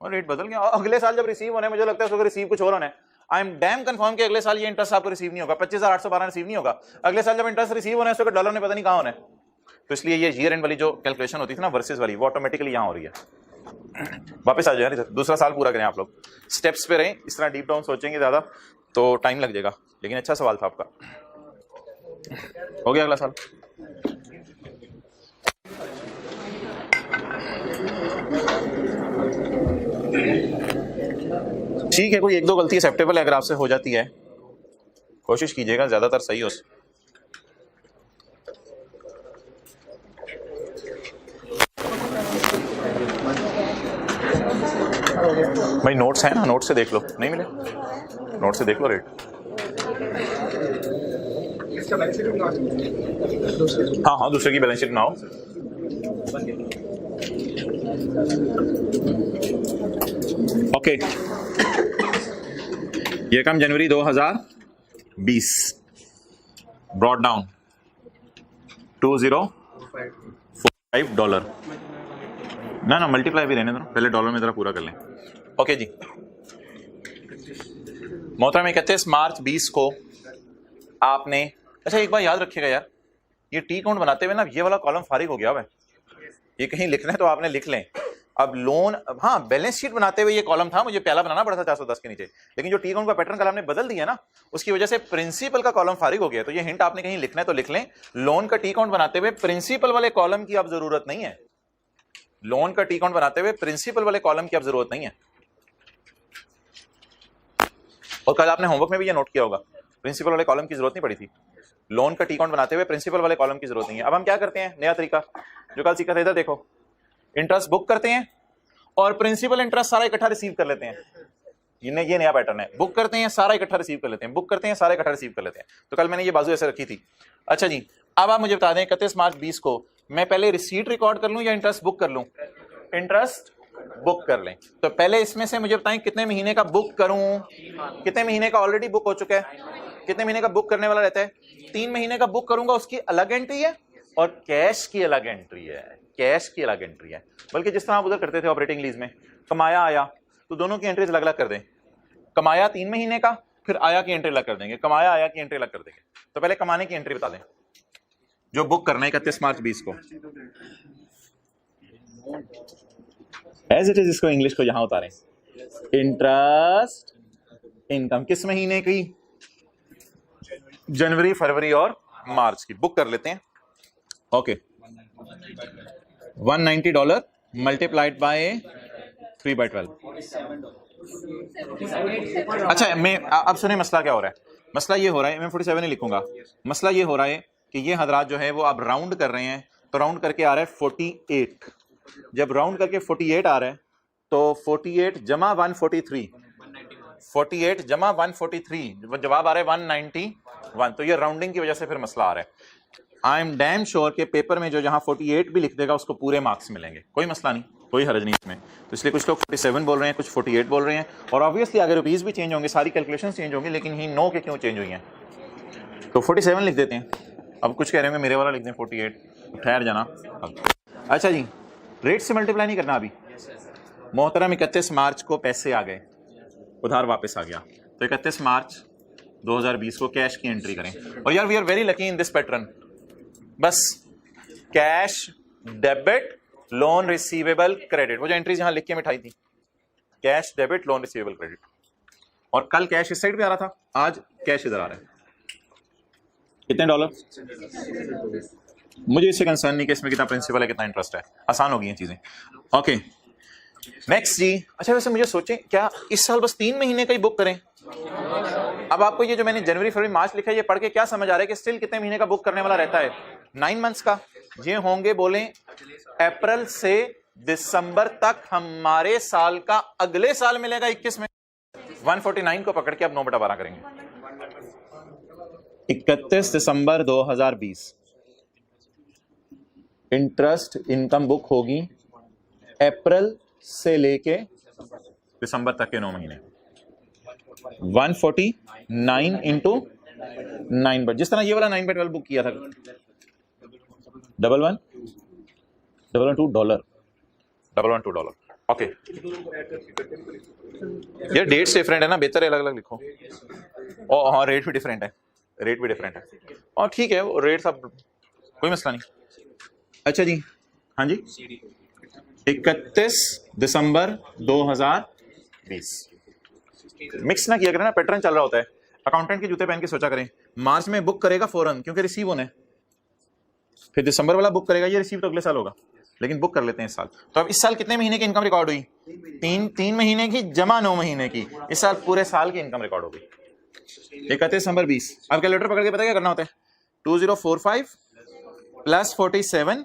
और रेट बदल गया। अगले साल जब रिसीव होने, मुझे लगता है उसको रिसीव कुछ और होना है। आई एम डैम कंफर्म कि अगले साल ये इंटरेस्ट आपको रिसीव नहीं होगा, 25,812 रिसीव नहीं होगा। अगले साल जब इंटरेस्ट रिसीव होना है उसको डॉलर में पता नहीं कहां होना है। तो इसलिए ये ईयर एंड वाली जो कैलकुलेशन होती थी ना वर्सेस वाली, वो ऑटोमेटिकली यहां हो रही है। वापस आ जाए, दूसरा साल पूरा करें आप लोग, स्टेप्स पे रहें। इस तरह डीप डाउन सोचेंगे ज्यादा तो टाइम लग जाएगा, लेकिन अच्छा सवाल था आपका। हो गया अगला साल। ठीक है, कोई एक दो गलती एक्सेप्टेबल है, अगर आपसे हो जाती है कोशिश कीजिएगा ज्यादातर सही हो। भाई नोट्स है ना, नोट से देख लो, नहीं मिले नोट से देख लो रेट। हाँ हाँ दूसरे की बैलेंस शीट बनाओ। ओके ये कम जनवरी 2020 ब्रॉड डाउन $2045। ना मल्टीप्लाई भी रहने दो, पहले डॉलर में जरा पूरा कर लें। ओके जी मोहतरम 31 मार्च 20 को आपने, अच्छा एक बार याद रखिएगा यार, ये टी अकाउंट बनाते हुए ना ये वाला कॉलम फारिग हो गया है, ये कहीं लिखना है तो आपने लिख लें। अब लोन, हाँ बैलेंस शीट बनाते हुए ये कॉलम था, मुझे पहला बनाना पड़ा था 410 के नीचे, लेकिन जो टी अकाउंट का पैटर्न कल आपने बदल दिया ना, उसकी वजह से प्रिंसिपल का कॉलम फारिग हो गया। तो ये हिंट आपने कहीं लिखना है तो लिख लें, लोन का टी अकाउंट बनाते हुए प्रिंसिपल वाले कॉलम की अब जरूरत नहीं है। लोन का टी अकाउंट बनाते हुए प्रिंसिपल वाले कॉलम की अब जरूरत नहीं है। और कल आपने होमवर्क में भी ये नोट किया होगा, प्रिंसिपल वाले कॉलम की जरूरत नहीं पड़ी थी। लोन का टी अकाउंट बनाते हुए प्रिंसिपल वाले कॉलम की जरूरत नहीं है। अब हम क्या करते हैं, नया तरीका जो कल सीखा था, इधर देखो, इंटरेस्ट बुक करते हैं और प्रिंसिपल इंटरेस्ट सारा इकट्ठा रिसीव कर लेते हैं। ये नया पैटर्न है, बुक करते हैं सारा इकट्ठा रिसीव कर लेते हैं, बुक करते हैं सारा इकट्ठा रिसीव कर लेते हैं। तो कल मैंने ये बाजू ऐसे रखी थी। अच्छा जी, अब आप मुझे बता दें 31 मार्च 20 को मैं पहले रिसीट रिकॉर्ड कर लूं या इंटरेस्ट बुक कर लूं? इंटरेस्ट बुक कर लें। तो पहले इसमें से मुझे बताएं कितने महीने का बुक करूं, कितने महीने का ऑलरेडी बुक हो चुका है, कितने महीने का बुक करने वाला रहता है? 3 महीने का बुक करूंगा, उसकी अलग एंट्री है और कैश की अलग एंट्री है, कैश की अलग एंट्री है। बल्कि जिस तरह आप उधर करते थे ऑपरेटिंग लीज में, कमाया आया तो दोनों की एंट्रीज अलग अलग कर दें। कमाया 3 महीने का, फिर आया की एंट्री अलग कर देंगे, कमाया आया की एंट्री अलग कर देंगे। तो पहले कमाने की एंट्री बता दें जो बुक करना है 31 मार्च 20 को। एज इट इज इसको इंग्लिश को यहां उतारें, इंटरेस्ट इनकम किस महीने की? जनवरी, फरवरी और मार्च की बुक कर लेते हैं। Okay, $190 multiplied by 3/12। अच्छा, मैं अब सुने मसला क्या हो रहा है। मसला ये हो रहा है, मैं 47 ही लिखूंगा। मसला ये हो रहा है कि ये हजरात जो है वो आप राउंड कर रहे हैं, तो राउंड करके आ रहा है 48। जब राउंड करके 48 आ रहा है तो 48 जमा 143, 48 जमा 143, जवाब आ रहा है 191। तो ये राउंडिंग की वजह से फिर मसला आ रहा है। आई एम डैम श्योर के पेपर में जो जहां 48 भी लिख देगा उसको पूरे मार्क्स मिलेंगे, कोई मसला नहीं, कोई हर्ज नहीं इसमें। तो इसलिए कुछ लोग 47 बोल रहे हैं, कुछ 48 बोल रहे हैं। और ऑब्वियसली अगर रुपीज भी चेंज होंगे, सारी कैलकुलेशन चेंज होंगी, लेकिन ही नो के क्यों चेंज हुई हैं। तो 47 लिख देते हैं। अब कुछ कह रहे हैं मेरे वाला लिख दें 48, ठहर जाना। अच्छा जी, रेट से मल्टीप्लाई नहीं करना अभी। मोहतरम 31 मार्च को पैसे आ गए, उधार वापस आ गया, तो 31 मार्च 2020 को कैश की एंट्री करें। और यार we are very lucky in this pattern, बस cash debit loan receivable credit, वो जो एंट्रीज यहां लिख के मिठाई थी, cash debit loan receivable credit. और कल कैश इस साइड पे आ रहा था, आज कैश इधर आ रहा है। कितने डॉलर? मुझे इससे कंसर्न नहीं कि इसमें कितना प्रिंसिपल है कितना इंटरेस्ट है, आसान हो गई हैं चीजें। ओके नेक्स्ट जी। अच्छा वैसे मुझे सोचें क्या इस साल बस 3 महीने का ही बुक करें? अब आपको ये जो मैंने जनवरी, फरवरी, मार्च लिखा है, ये पढ़ के क्या समझ आ रहा है कि स्टिल कितने महीने का बुक करने वाला रहता है? 9 मंथ्स का। ये होंगे बोले अप्रैल से दिसंबर तक हमारे साल का अगले साल मिलेगा 21 में। 149 को पकड़ के अब 9/12 करेंगे। 31 दिसंबर 2020 इंटरेस्ट इनकम बुक होगी अप्रैल से लेके दिसंबर तक के 9 महीने। 149 इंटू 9, पर जिस तरह ये वाला 9/12 बुक किया था, 112 $112। ओके ये डेट्स डिफरेंट है ना, बेहतर है अलग अलग लिखो। और हाँ रेट भी डिफरेंट है, रेट भी डिफरेंट है। और ठीक है वो रेट सब कोई मसला नहीं। अच्छा जी, हाँ जी, 31 दिसंबर 2020। मिक्स ना किया करें ना, पैटर्न चल रहा होता है। अकाउंटेंट के जूते पहन के सोचा करें। मार्च में बुक करेगा फौरन क्योंकि रिसीव होने, फिर दिसंबर वाला बुक करेगा, ये रिसीव तो अगले साल होगा, लेकिन बुक कर लेते हैं इस साल। तो अब इस साल कितने महीने की इनकम रिकॉर्ड हुई? 3 महीने की जमा 9 महीने की। इस साल पूरे साल की इनकम रिकॉर्ड हो गई 31 दिसंबर 20। अब कैलकुलेटर पकड़ के पता क्या करना होता है? 2045 प्लस 47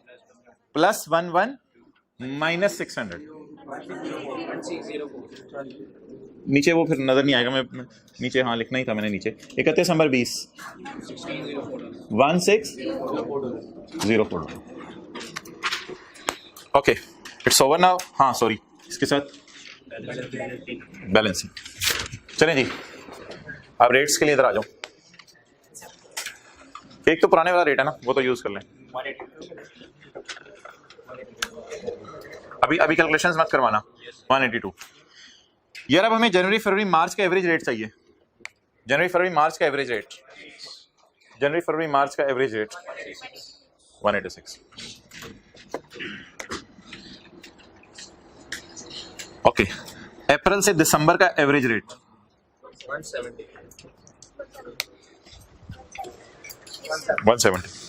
प्लस 11 माइनस 600। नीचे वो फिर नजर नहीं आएगा, मैं नीचे हाँ लिखना ही था मैंने नीचे। 31 दिसंबर 20 1604। Okay it's over now. हाँ सॉरी, इसके साथ बैलेंसिंग। चलें जी, अब रेट्स के लिए इधर आ जाओ। एक तो पुराने वाला रेट है ना, वो तो यूज कर लें। अभी कैलकुलेशंस मत करवाना। 182। यार अब हमें जनवरी, फरवरी, मार्च का एवरेज रेट चाहिए। जनवरी, फरवरी, मार्च का एवरेज रेट, जनवरी, फरवरी, मार्च का एवरेज रेट 186। ओके, अप्रैल से दिसंबर का एवरेज रेट 170।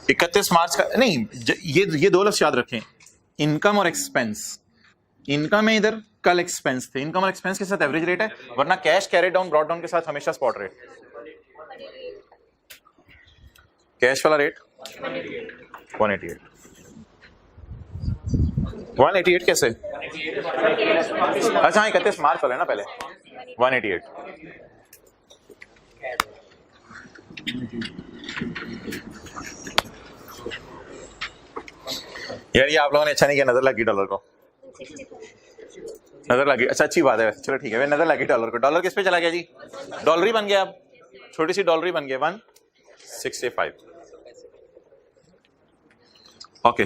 31 मार्च का नहीं, ये दो लफ्ज याद रखें, इनकम और एक्सपेंस। इनकम है इधर, कल एक्सपेंस थे, इनकम और एक्सपेंस के साथ एवरेज रेट है, वरना cash carry down brought down के साथ हमेशा स्पॉट रेट। कैश वाला रेट 188। 188 कैसे? अच्छा 31 मार्च वाला है ना पहले 188। यार ये आप लोगों ने अच्छा नहीं किया, नजर लगी डॉलर को, नजर लगी। अच्छा अच्छी बात है, चलो ठीक है, नजर लगी डॉलर को। डॉलर किस पे चला गया जी? डॉलर ही बन गया, अब छोटी सी डॉलर ही बन गया 165। ओके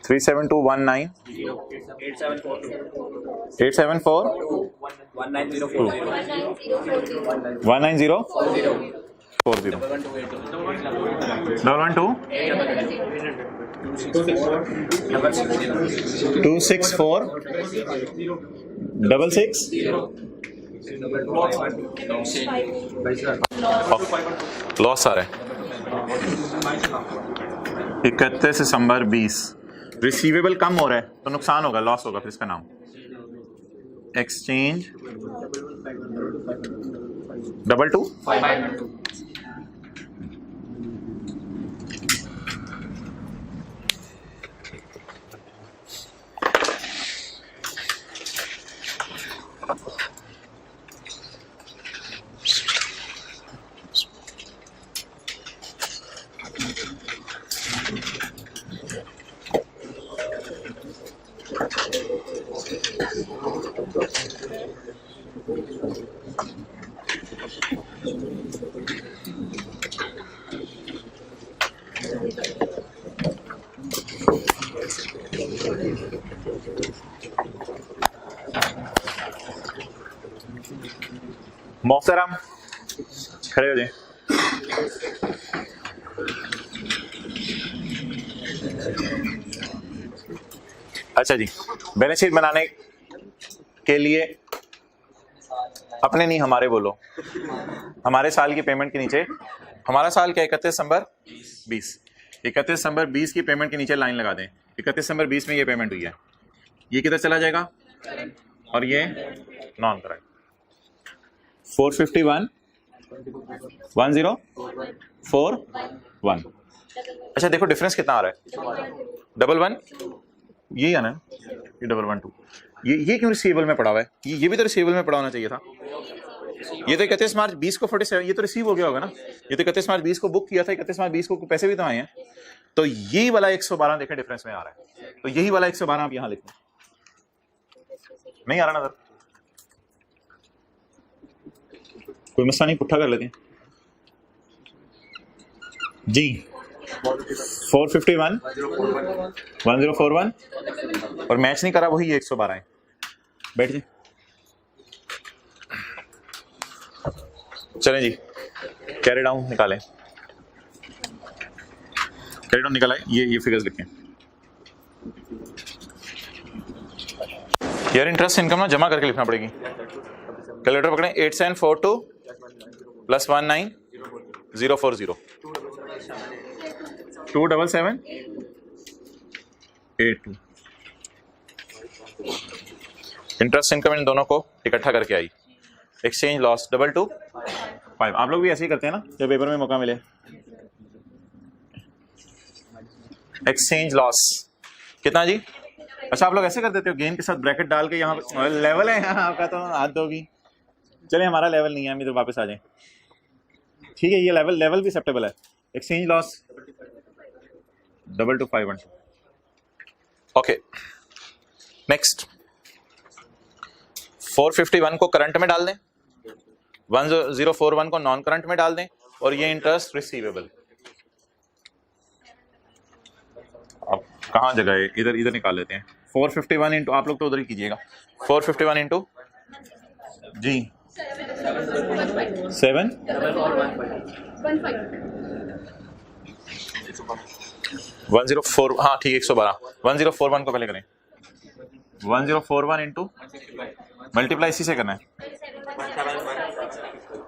37219 874 19040 264 66। लॉस आ रहा है 31 दिसंबर 20। रिसीवेबल कम हो रहा है तो नुकसान होगा, लॉस होगा, फिर इसका नाम एक्सचेंज 2252। मोहतरम खड़े हो जाए। अच्छा जी, बैलेंस शीट बनाने के लिए अपने नहीं हमारे बोलो, हमारे साल की पेमेंट के नीचे, हमारा साल क्या 31 दिसंबर 20, 31 दिसंबर 20 की पेमेंट के नीचे लाइन लगा दें। 31 दिसंबर 20 में ये पेमेंट हुई है, ये किधर चला जाएगा और ये नॉन करंट 451 1041। अच्छा देखो डिफरेंस कितना आ रहा है, 11 यही है ना, ये 112। ये क्यों रिसीवेबल में पड़ा हुआ है? ये भी तो रिसीवेबल में पड़ा होना चाहिए था। ये तो 31 मार्च 20 को 47, ये तो रिसीव हो गया होगा ना। ये तो 31 मार्च 20 को बुक किया था, 31 मार्च 20 को पैसे भी तो आए हैं। तो यही वाला 112 देखें डिफरेंस में आ रहा है, तो यही वाला 112 आप यहां लिखें। नहीं आ रहा नजर, कोई मसला नहीं, पुट्ठा कर लेते हैं जी। 451 1041 और मैच नहीं करा, वही 112 है। बैठ जाए, चलें जी, कैरी डाउन निकालें, कैरी डाउन निकालें, ये फिगर्स लिखें। यार इंटरेस्ट इनकम ना जमा करके लिखना पड़ेगी। कैलकुलेटर पकड़ें, 8742 + 19040 27782। इंटरेस्ट इनकम इन दोनों को इकट्ठा करके आई। Exchange loss 225। आप लोग भी ऐसे ही करते हैं ना जब पेपर में मौका मिले। एक्सचेंज लॉस कितना जी? अच्छा आप लोग ऐसे कर देते हो, गेन के साथ ब्रैकेट डाल के, यहाँ लेवल है यहाँ आपका तो हाथ दोगी। चले हमारा लेवल नहीं है, हम इधर वापस आ जाएं। ठीक है, ये लेवल भी एक्सेप्टेबल है। Exchange loss 2251। ओके नेक्स्ट, 451 को करंट में डाल दें, 1041 को नॉन करंट में डाल दें, और ये इंटरेस्ट रिसीवेबल। अब कहाँ जगह है, इधर इधर निकाल लेते हैं। 451 इंटू, आप लोग तो उधर ही कीजिएगा, 451 इंटू जी 7 104, हाँ ठीक है 112, 1041 को पहले करें। 1041 इंटू मल्टीप्लाई इसी से करना है,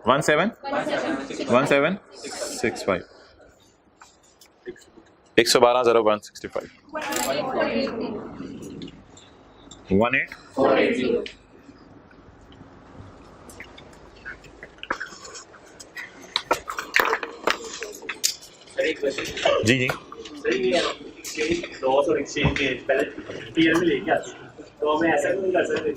1765 112 0 165 18 जी जी लॉस और एक्सचेंज के पहले टीयर में लेके आते हैं, तो हमें ऐसा नहीं कर सकते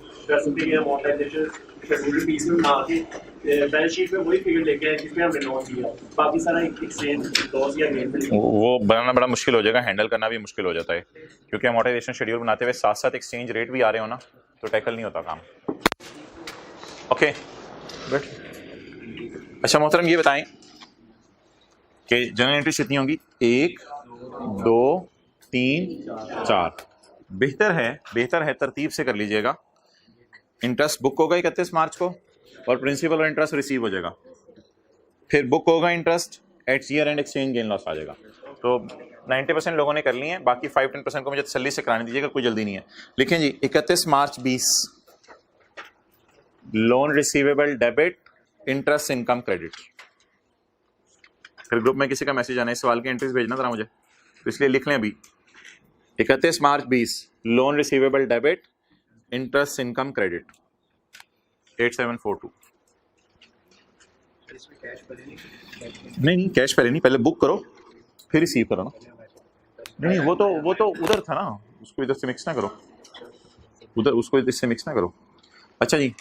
कि अमोर्टाइजेशन शेड्यूल्ड पीस में ना आके बैलेंस शीट में वही फिगर लेके आए जिसमें हमने लॉस दिया, बाकी सारा एक्सचेंज लॉस या गेन में वो बनाना बड़ा मुश्किल हो जाएगा, हैंडल करना भी मुश्किल हो जाता है, क्योंकि अमोर्टाइजेशन शेड्यूल बनाते हुए साथ साथ एक्सचेंज रेट भी आ रहे हो ना, तो टैकल नहीं होता काम। Okay good. अच्छा मोहतरम ये बताएं कि जनरल एंट्रीज कितनी होंगी, 1 2 3 4। बेहतर है तरतीब से कर लीजिएगा। इंटरेस्ट बुक होगा 31 मार्च को और प्रिंसिपल और इंटरेस्ट रिसीव हो जाएगा, फिर बुक होगा interest at year end exchange gain loss आ जाएगा। तो 90% लोगों ने कर लिए हैं, बाकी 5-10% को मुझे तसल्ली से कराने दीजिएगा, कोई जल्दी नहीं है। लिखें जी 31 March 20 loan receivable debit interest income credit. फिर ग्रुप में किसी का मैसेज आना है, इस सवाल की एंट्रीज भेजना था मुझे, तो इसलिए लिख लें अभी 31 March 20 loan receivable debit interest income credit 8742। नहीं कैश पहले नहीं, पहले बुक करो फिर रिसीव करो ना। नहीं वो तो उधर था ना, उसको इधर से मिक्स ना करो, उधर उसको इधर से मिक्स ना करो। अच्छा जी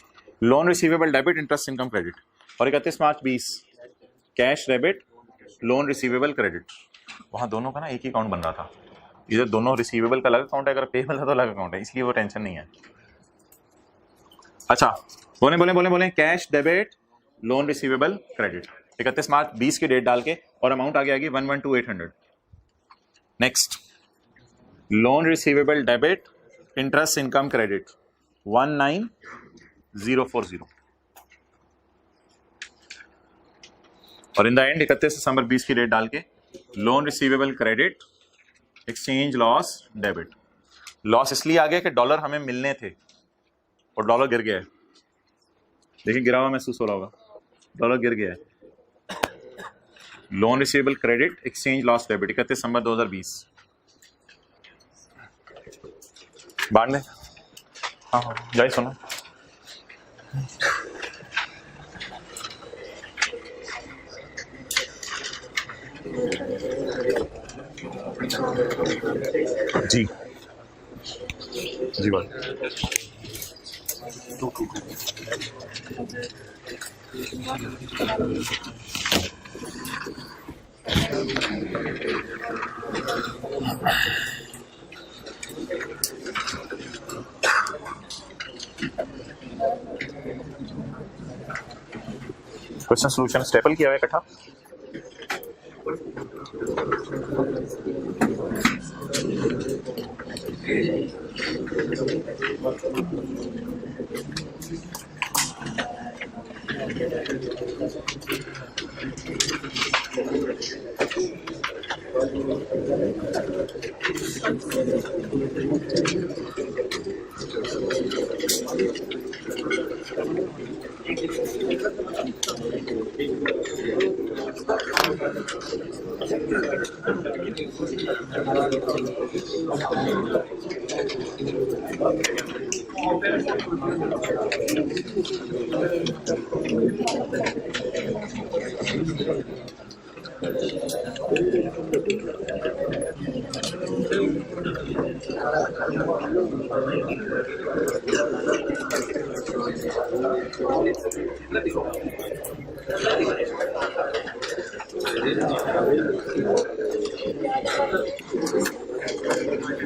loan receivable debit interest income credit और 31 March 20 cash debit loan receivable credit, वहाँ दोनों का ना एक ही अकाउंट बन रहा था, इधर दोनों रिसीवेबल का अलग अकाउंट है, अगर पेबल है तो अलग अकाउंट है, इसलिए वो टेंशन नहीं है। अच्छा बोले cash debit loan receivable credit 31 March 20 की डेट डाल के और अमाउंट आगे आएगी 112,800। Next loan receivable debit interest income credit 19040 और इन द एंड 31 दिसंबर 20 की डेट डाल के loan receivable credit exchange loss debit. Loss इसलिए आ गया कि डॉलर हमें मिलने थे और डॉलर गिर गया है, देखिए गिरा हुआ महसूस हो रहा होगा, डॉलर गिर गया है। Loan receivable credit exchange loss debit 31 दिसंबर 2020 बांट लें। हाँ जाए सुनो जी जी बात क्वेश्चन सॉल्यूशन स्टेपल किया हुआ है इकट्ठा।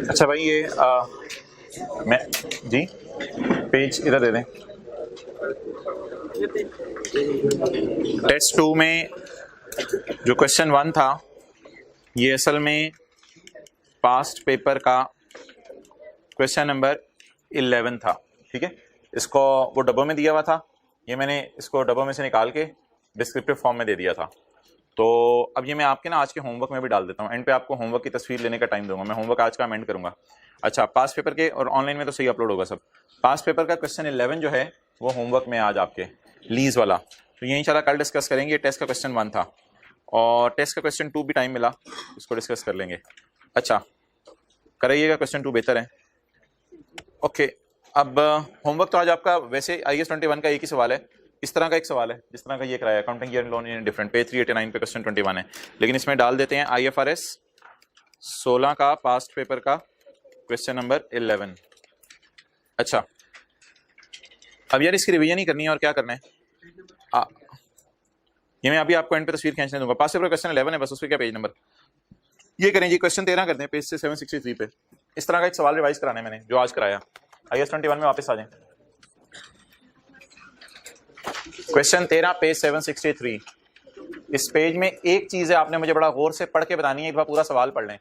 अच्छा भाई ये मैं जी पेज इधर दे दें। टेस्ट 2 में जो क्वेश्चन 1 था ये असल में पास्ट पेपर का क्वेश्चन नंबर 11 था, ठीक है। इसको वो डब्बों में दिया हुआ था, ये मैंने इसको डब्बों में से निकाल के डिस्क्रिप्टिव फॉर्म में दे दिया था। तो अब ये मैं आपके ना आज के होमवर्क में भी डाल देता हूँ, एंड पे आपको होमवर्क की तस्वीर लेने का टाइम दूंगा, मैं होमवर्क आज का एंड करूंगा। अच्छा, पास्ट पेपर के और ऑनलाइन में तो सही अपलोड होगा सब। पास्ट पेपर का क्वेश्चन 11 जो है वो होमवर्क में आज आपके लीज वाला, तो ये इंशाल्लाह कल डिस्कस करेंगे। टेस्ट का क्वेश्चन 1 था और टेस्ट का क्वेश्चन 2 भी टाइम मिला, इसको डिस्कस कर लेंगे। अच्छा कराइएगा, क्वेश्चन 2 बेहतर है। ओके, अब होमवर्क तो आज आपका वैसे IAS 21 का एक ही सवाल है, इस तरह का एक सवाल है जिस तरह का ये कराया, accounting year loan in different, page 389 पे क्वेश्चन 21 है, लेकिन इसमें डाल देते हैं IFRS 16 का पास्ट पेपर का क्वेश्चन नंबर 11। अच्छा, अब यार इसकी रिवीजन ही करनी है और क्या करना है, ये मैं अभी आपको एंड पे तस्वीर खींचने दूंगा। पास्ट पेपर क्वेश्चन 11 है बस, उसके क्या पेज नंबर ये करें जी, क्वेश्चन 13 करते हैं पेज से 763 पे। इस तरह का एक सवाल रिवाइज कराना है मैंने जो आज कराया। IAS 21 में वापस आ जाएं, क्वेश्चन 13 पेज 763। इस पेज में एक चीज है, आपने मुझे बड़ा गौर से पढ़ के बतानी है, एक बार पूरा सवाल पढ़ लें।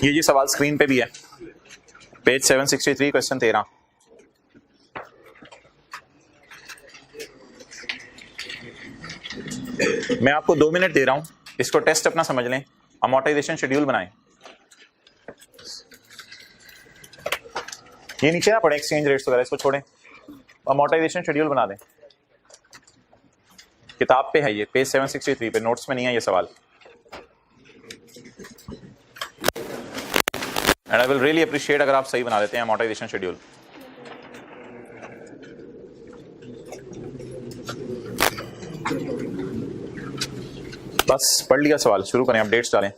ये जी सवाल स्क्रीन पे भी है, पेज 763 क्वेश्चन 13। मैं आपको 2 मिनट दे रहा हूं, इसको टेस्ट अपना समझ लें, अमोर्टाइजेशन शेड्यूल बनाएं। ये नीचे ना पड़े एक्सचेंज रेट्स वगैरह, इसको छोड़ें, अमोर्टाइजेशन शेड्यूल बना दें। किताब पे है ये, पेज 763 पे, नोट्स में नहीं है ये सवाल। And I will really appreciate अगर आप सही बना देते हैं अमोर्टाइजेशन शेड्यूल। बस पढ़ लिया सवाल, शुरू करें, अपडेट्स डालें।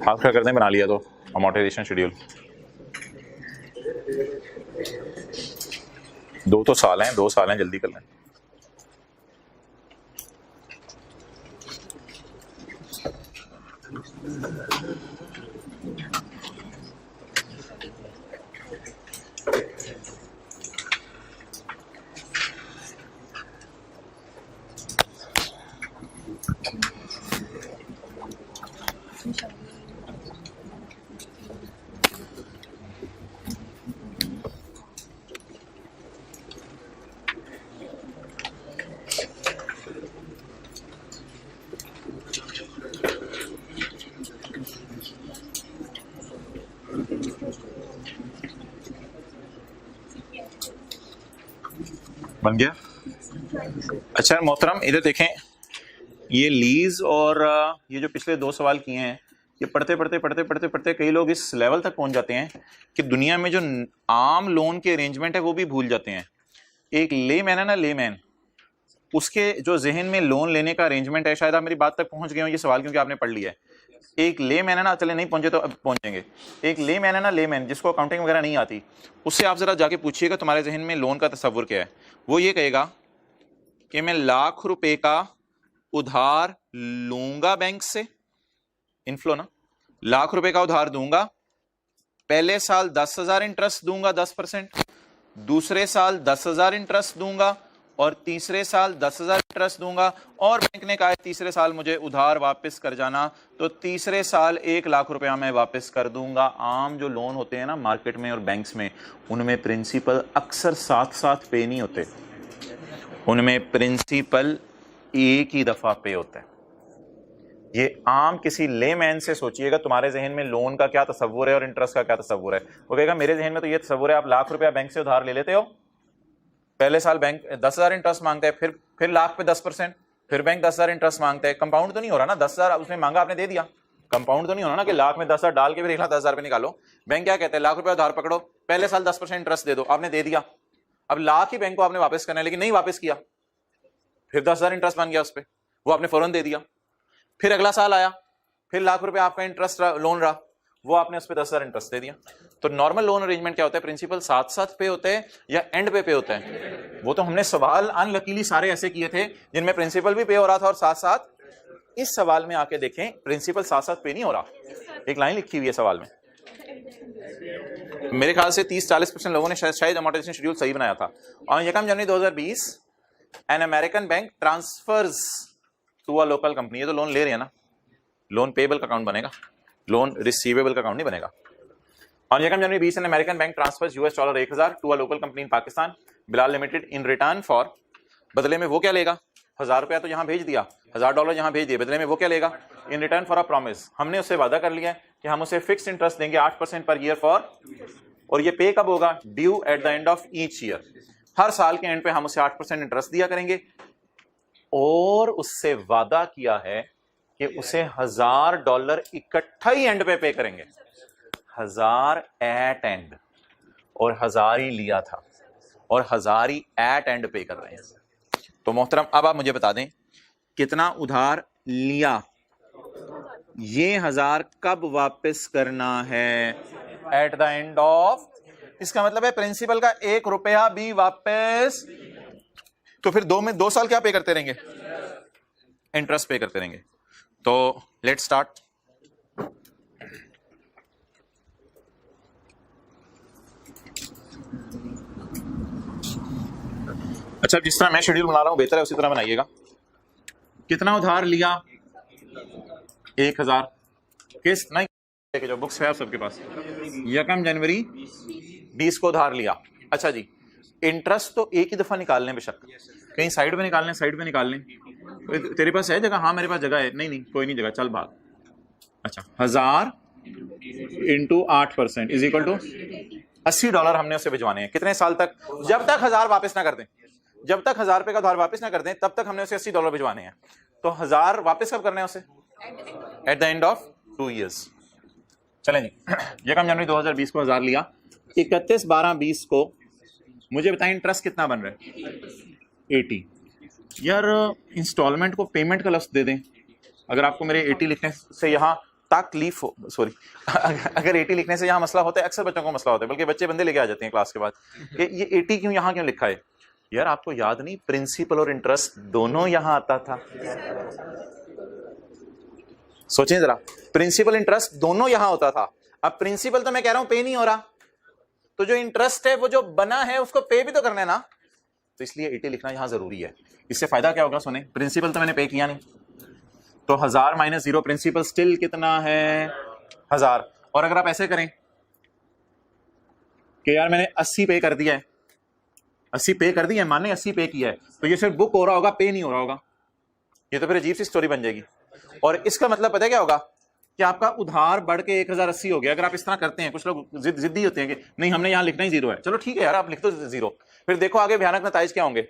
हाथ खड़ा करने बना लिया तो अमोर्टाइजेशन शेड्यूल। 2 साल हैं, 2 साल हैं, जल्दी कर लें। बन गया। अच्छा मोहतरम, इधर देखें, ये लीज और ये जो पिछले 2 सवाल किए हैं, ये पढ़ते पढ़ते कई लोग इस लेवल तक पहुंच जाते हैं कि दुनिया में जो आम लोन के अरेंजमेंट है वो भी भूल जाते हैं। एक लेमैन है ना, लेमैन, उसके जो जहन में लोन लेने का अरेंजमेंट है, शायद आप मेरी बात तक पहुंच गए हो ये सवाल क्योंकि आपने पढ़ लिया है। एक लेमैन है ना, चले नहीं पहुंचे तो अब पहुंचेंगे। एक लेमैन है ना, लेमैन, जिसको अकाउंटिंग वगैरह नहीं आती, उससे आप जरा जाके पूछिएगा तुम्हारे जहन में लोन का तस्वुर क्या है। वो ये कहेगा कि मैं लाख रुपए का उधार लूंगा बैंक से, इनफ्लो ना, लाख रुपए का उधार दूंगा, पहले साल 10,000 इंटरेस्ट दूंगा 10%, दूसरे साल 10,000 इंटरेस्ट दूंगा और तीसरे साल 10,000 इंटरेस्ट दूंगा, और बैंक ने कहा तीसरे साल मुझे उधार वापस कर जाना, तो तीसरे साल 1 लाख रुपया मैं वापस कर दूंगा। आम जो लोन होते हैं ना मार्केट में और बैंक्स में, उनमें प्रिंसिपल अक्सर साथ साथ पे नहीं होते, उनमें प्रिंसिपल एक ही दफा पे होता है। ये आम किसी लेमैन से सोचिएगा तुम्हारे जहन में लोन का क्या तस्वुर है और इंटरेस्ट का क्या तस्वुर है। वो कहेगा मेरे जहन में तो ये तस्वुर है, आप लाख रुपया बैंक से उधार ले लेते हो, पहले साल बैंक 10,000 इंटरेस्ट मांगता है, फिर लाख पे 10%, फिर बैंक 10,000 इंटरेस्ट मांगता है। कंपाउंड तो नहीं हो रहा ना, 10,000 उसने मांगा, आपने दे दिया। कंपाउंड तो नहीं होना ना कि लाख में 10,000 डाल के फिर 1,10,000 रुपये निकालो। बैंक क्या कहते हैं, लाख रुपए उधार पकड़ो, पहले साल 10% इंटरेस्ट दे दो, आपने दे दिया। अब लाख ही बैंक को आपने वापस करना है, लेकिन नहीं वापस किया, फिर 10,000 इंटरेस्ट बन गया उस पर, वो आपने फौरन दे दिया। फिर अगला साल आया, फिर लाख रुपए आपका इंटरेस्ट लोन रहा, वो आपने उस पर 10,000 इंटरेस्ट दे दिया। तो नॉर्मल लोन अरेंजमेंट क्या होता है, प्रिंसिपल साथ साथ पे होते हैं या एंड पे होते हैं? वो तो हमने सवाल अनलकीली सारे ऐसे किए थे जिनमें प्रिंसिपल भी पे हो रहा था और साथ साथ इस सवाल में आके देखें प्रिंसिपल साथ साथ पे नहीं हो रहा। एक लाइन लिखी हुई है सवाल में, मेरे ख्याल से 30-40% लोगों ने शायद अमोर्टाइजेशन शेड्यूल सही बनाया था। On 1 January 2020 an American bank transfers to a local company, ये तो लोन ले रहे हैं ना, लोन पेबल का अकाउंट बनेगा, लोन रिसीवेबल का अकाउंट नहीं बनेगा। On 1 January 20 an American bank transfers $1,000 to a local company in Pakistan Bilal limited in return for, बदले में वो क्या लेगा, $1,000 तो यहां भेज दिया, $1,000 यहां भेज दिए, बदले में वो क्या लेगा, इन रिटर्न फॉर अ प्रॉमिस, हमने उससे वादा कर लिया कि हम उसे फिक्स्ड इंटरेस्ट देंगे 8% पर ईयर फॉर, और ये पे कब होगा, due at the end of each year, हर साल के एंड पे हम उसे 8% इंटरेस्ट दिया करेंगे। और उससे वादा किया है कि उसे $1,000 इकट्ठा ही एंड पे करेंगे, 1,000 एट एंड, और 1,000 ही लिया था और 1,000 ही एट एंड पे कर रहे हैं। तो मोहतरम अब आप मुझे बता दें कितना उधार लिया, ये 1,000 कब वापस करना है, एट द एंड ऑफ, इसका मतलब है प्रिंसिपल का ₹1 भी वापस, तो फिर 2 साल क्या पे करते रहेंगे, इंटरेस्ट पे करते रहेंगे। तो लेट्स स्टार्ट। अच्छा, जिस तरह मैं शेड्यूल बना रहा हूं बेहतर है उसी तरह बनाइएगा। कितना उधार लिया, 1,000, किस्त नहीं, जो बुक्स है सबके पास, 1 जनवरी 20 को उधार लिया। अच्छा जी, इंटरेस्ट तो एक ही दफा निकाल लें, बेशक कहीं साइड में निकाल लें, साइड में निकाल लें, तेरे पास है जगह, हाँ मेरे पास जगह है, नहीं कोई नहीं जगह, चल भाग। अच्छा, 1,000 इंटू 8% इज इक्वल टू $80 हमने उसे भिजवाने हैं, कितने साल तक, जब तक 1,000 वापस ना कर दें, जब तक 1,000 रुपए का उधार वापस ना कर दें तब तक हमने उसे $80 भिजवाने हैं। तो 1,000 वापस कब करने हैं उसे, eight the end of 2 years. चलें जी, 1 जनवरी 2020 को 1,000 लिया, 31/12/20 को मुझे बताएं इंटरेस्ट कितना बन रहा है, 80। यार इंस्टॉलमेंट को पेमेंट का लफ्ज दे दें, अगर आपको मेरे 80 लिखने से यहाँ तकलीफ हो, सॉरी अगर 80 लिखने से यहाँ मसला होता है, अक्सर बच्चों को मसला होता है, बल्कि बच्चे बंदे लेके आ जाते हैं क्लास के बाद कि ये 80 क्यों यहाँ क्यों लिखा है। यार आपको याद नहीं, प्रिंसिपल और इंटरेस्ट दोनों यहाँ आता था, सोचें जरा, प्रिंसिपल इंटरेस्ट दोनों यहां होता था। अब प्रिंसिपल तो मैं कह रहा हूं पे नहीं हो रहा, तो जो इंटरेस्ट है वो जो बना है उसको पे भी तो करना है ना, तो इसलिए 80 लिखना यहां जरूरी है। इससे फायदा क्या होगा, सुने, प्रिंसिपल तो मैंने पे किया नहीं, तो 1,000 - 0 प्रिंसिपल स्टिल कितना है, 1,000। और अगर आप ऐसे करें कि यार मैंने 80 पे कर दिया है, 80 पे कर दिया है, माने 80 पे किया है, तो ये सिर्फ बुक हो रहा होगा, पे नहीं हो रहा होगा, ये तो फिर अजीब सी स्टोरी बन जाएगी। और इसका मतलब पता है क्या होगा कि आपका उधार बढ़ के 1,080 हो गया। अगर आप इस तरह करते हैं, कुछ लोग जिद्दी होते हैं कि नहीं हमने यहां लिखना ही 0 है, चलो ठीक है यार आप लिख दो 0, फिर देखो आगे भयानक नतीजे क्या होंगे।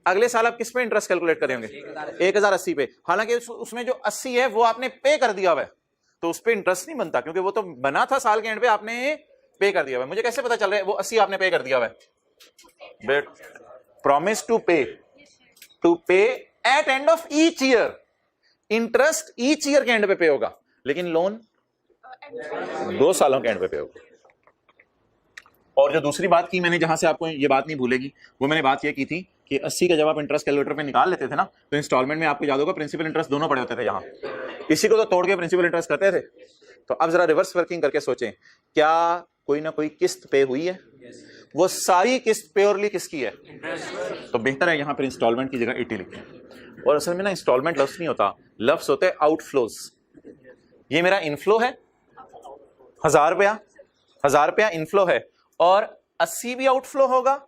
अगले साल आप किस पे इंटरेस्ट कैलकुलेट करेंगे, 1,080 पे, हालांकि उसमें जो 80 है वो आपने पे कर दिया हुआ है, तो उस पर इंटरेस्ट नहीं बनता क्योंकि वो तो बना था साल के एंड पे, आपने पे कर दिया हुआ है। मुझे कैसे पता चल रहा है वो 80 आपने पे कर दिया हुआ है, but promise to pay at end of each year, interest each year के एंड पे होगा, लेकिन लोन 2 सालों के एंड पे होगा। और जो दूसरी बात की मैंने, जहां से आपको ये बात नहीं भूलेगी, वो मैंने बात ये की थी कि 80 का जब आप इंटरेस्ट कैलकुलेटर पे निकाल लेते थे ना, तो इंस्टॉलमेंट में आपको याद होगा प्रिंसिपल इंटरेस्ट दोनों पड़े होते थे, यहाँ इसी को तो तोड़ के प्रिंसिपल इंटरेस्ट करते थे। तो अब जरा रिवर्स वर्किंग करके सोचें, क्या कोई ना कोई किस्त पे हुई है, वो सारी किस्त प्योरली किसकी है, तो बेहतर है यहाँ पर इंस्टॉलमेंट की जगह 80 लिखें। और असल में ना इंस्टॉलमेंट लफ्ज नहीं होता, लफ्ज होते हैं आउटफ्लोज। ये मेरा इनफ्लो है 1,000 रुपया इनफ्लो है, और 80 भी आउटफ्लो होगा,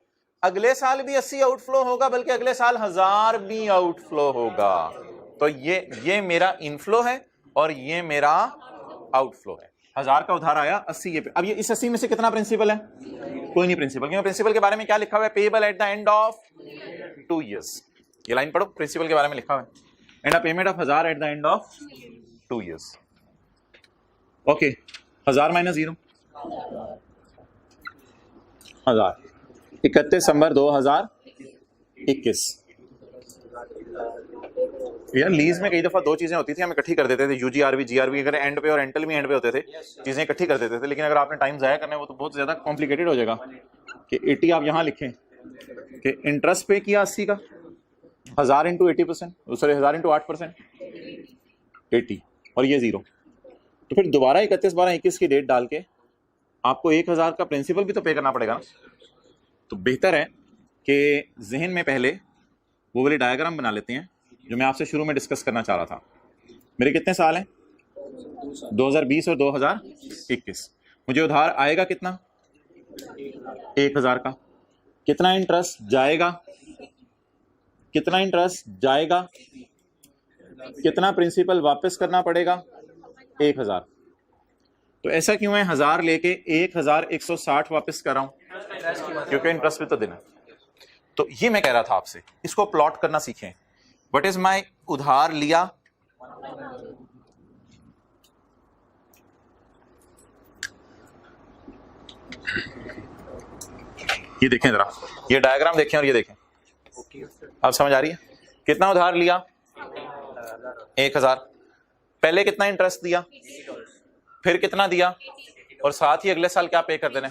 अगले साल भी 80 आउटफ्लो होगा, बल्कि अगले साल 1,000 भी आउटफ्लो होगा। तो ये मेरा इनफ्लो है और ये मेरा आउटफ्लो है। 1,000 का उधार आया 80 पे, अब ये इस 80 में से कितना प्रिंसिपल है, कोई नहीं प्रिंसिपल, क्योंकि प्रिंसिपल के बारे में क्या लिखा हुआ है, payable eight the end of 2 years। ये लाइन पढ़ो, प्रिंसिपल के बारे में लिखा हुआ है and a payment of 1000 eight the end of 2 years। Okay, 1000 minus 0, 1000, 31 दिसंबर 2021। यार लीज में कई दफा दो चीजें होती थी, हम इकट्ठी कर देते थे, यूजीआरवी जीआरवी, अगर एंड पे और रेंटल भी एंड पे होते थे, चीजें इकट्ठी कर देते थे। लेकिन अगर आपने टाइम जाया करना है वो तो बहुत ज्यादा कॉम्प्लिकेटेड हो जाएगा कि 80 आप यहां लिखें कि इंटरेस्ट पे किया 80 का, 1000 इंटू 80%, सॉरी 1000 इंटू 8%, 80, और ये 0। तो फिर दोबारा 31/12/21 की डेट डाल के आपको 1000 का प्रिंसिपल भी तो पे करना पड़ेगा ना। तो बेहतर है कि जहन में पहले वो वाले डायग्राम बना लेते हैं जो मैं आपसे शुरू में डिस्कस करना चाह रहा था। मेरे कितने साल हैं, 2020 और 2021। मुझे उधार आएगा कितना, 1000 का। कितना इंटरेस्ट जाएगा, कितना इंटरेस्ट जाएगा, कितना प्रिंसिपल वापस करना पड़ेगा, 1000। तो ऐसा क्यों है 1000 लेके 1160 वापस कर रहा हूं, क्योंकि इंटरेस्ट भी तो देना। तो ये मैं कह रहा था आपसे, इसको प्लॉट करना सीखें। व्हाट इज माई उधार लिया, ये देखें जरा, ये डायग्राम देखें और ये देखें, आप समझ आ रही है। कितना उधार लिया, 1000। पहले कितना इंटरेस्ट दिया, फिर कितना दिया, और साथ ही अगले साल क्या पे कर देना।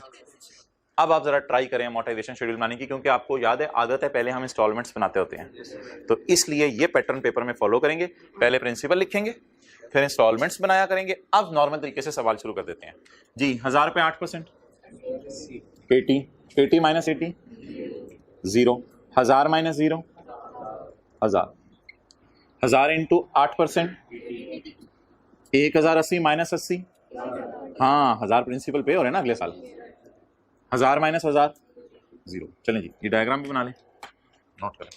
अब आप जरा ट्राई करें अमोर्टाइजेशन शेड्यूल बनाने की, क्योंकि आपको याद है आदत है पहले हम इंस्टॉलमेंट्स बनाते होते हैं, तो इसलिए ये पैटर्न पेपर में फॉलो करेंगे। पहले प्रिंसिपल लिखेंगे, फिर इंस्टॉलमेंट्स बनाया करेंगे। अब नॉर्मल तरीके से सवाल शुरू कर देते हैं जी। 1000 पे 8%, 80 माइनस 80, 0। 1000 माइनस 0, 1000। 1000 इंटू 8%, 1080 माइनस 80, हाँ 1000 प्रिंसिपल पे हो रहे हैं ना अगले साल। 1000 माइनस 1000, 0। चलें जी, ये डायग्राम भी बना लें, नोट करें।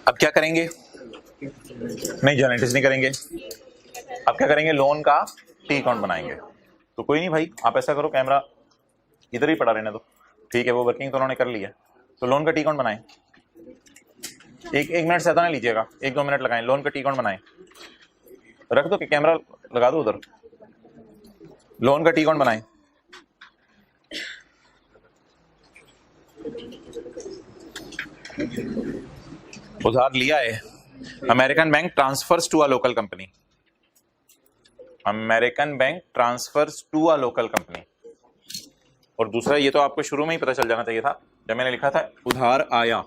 अब क्या करेंगे, नहीं जनरेटिव नहीं करेंगे, अब क्या करेंगे, लोन का टी अकाउंट बनाएंगे। तो कोई नहीं भाई, आप ऐसा करो, कैमरा इधर ही पड़ा रहने दो, ठीक है, वो वर्किंग तो उन्होंने कर लिया। तो लोन का टी अकाउंट बनाएं। एक मिनट से ज़्यादा नहीं लीजिएगा, 1-2 मिनट लगाएं। लोन का टी अकाउंट बनाएं, रख दो कि कैमरा लगा दो उधर। लोन का टी अकाउंट बनाएं। उधार लिया है, American bank transfers to a local company, American bank transfers to a local company. और दूसरा, ये तो आपको शुरू में ही पता चल जाना चाहिए था जब मैंने लिखा था उधार आया,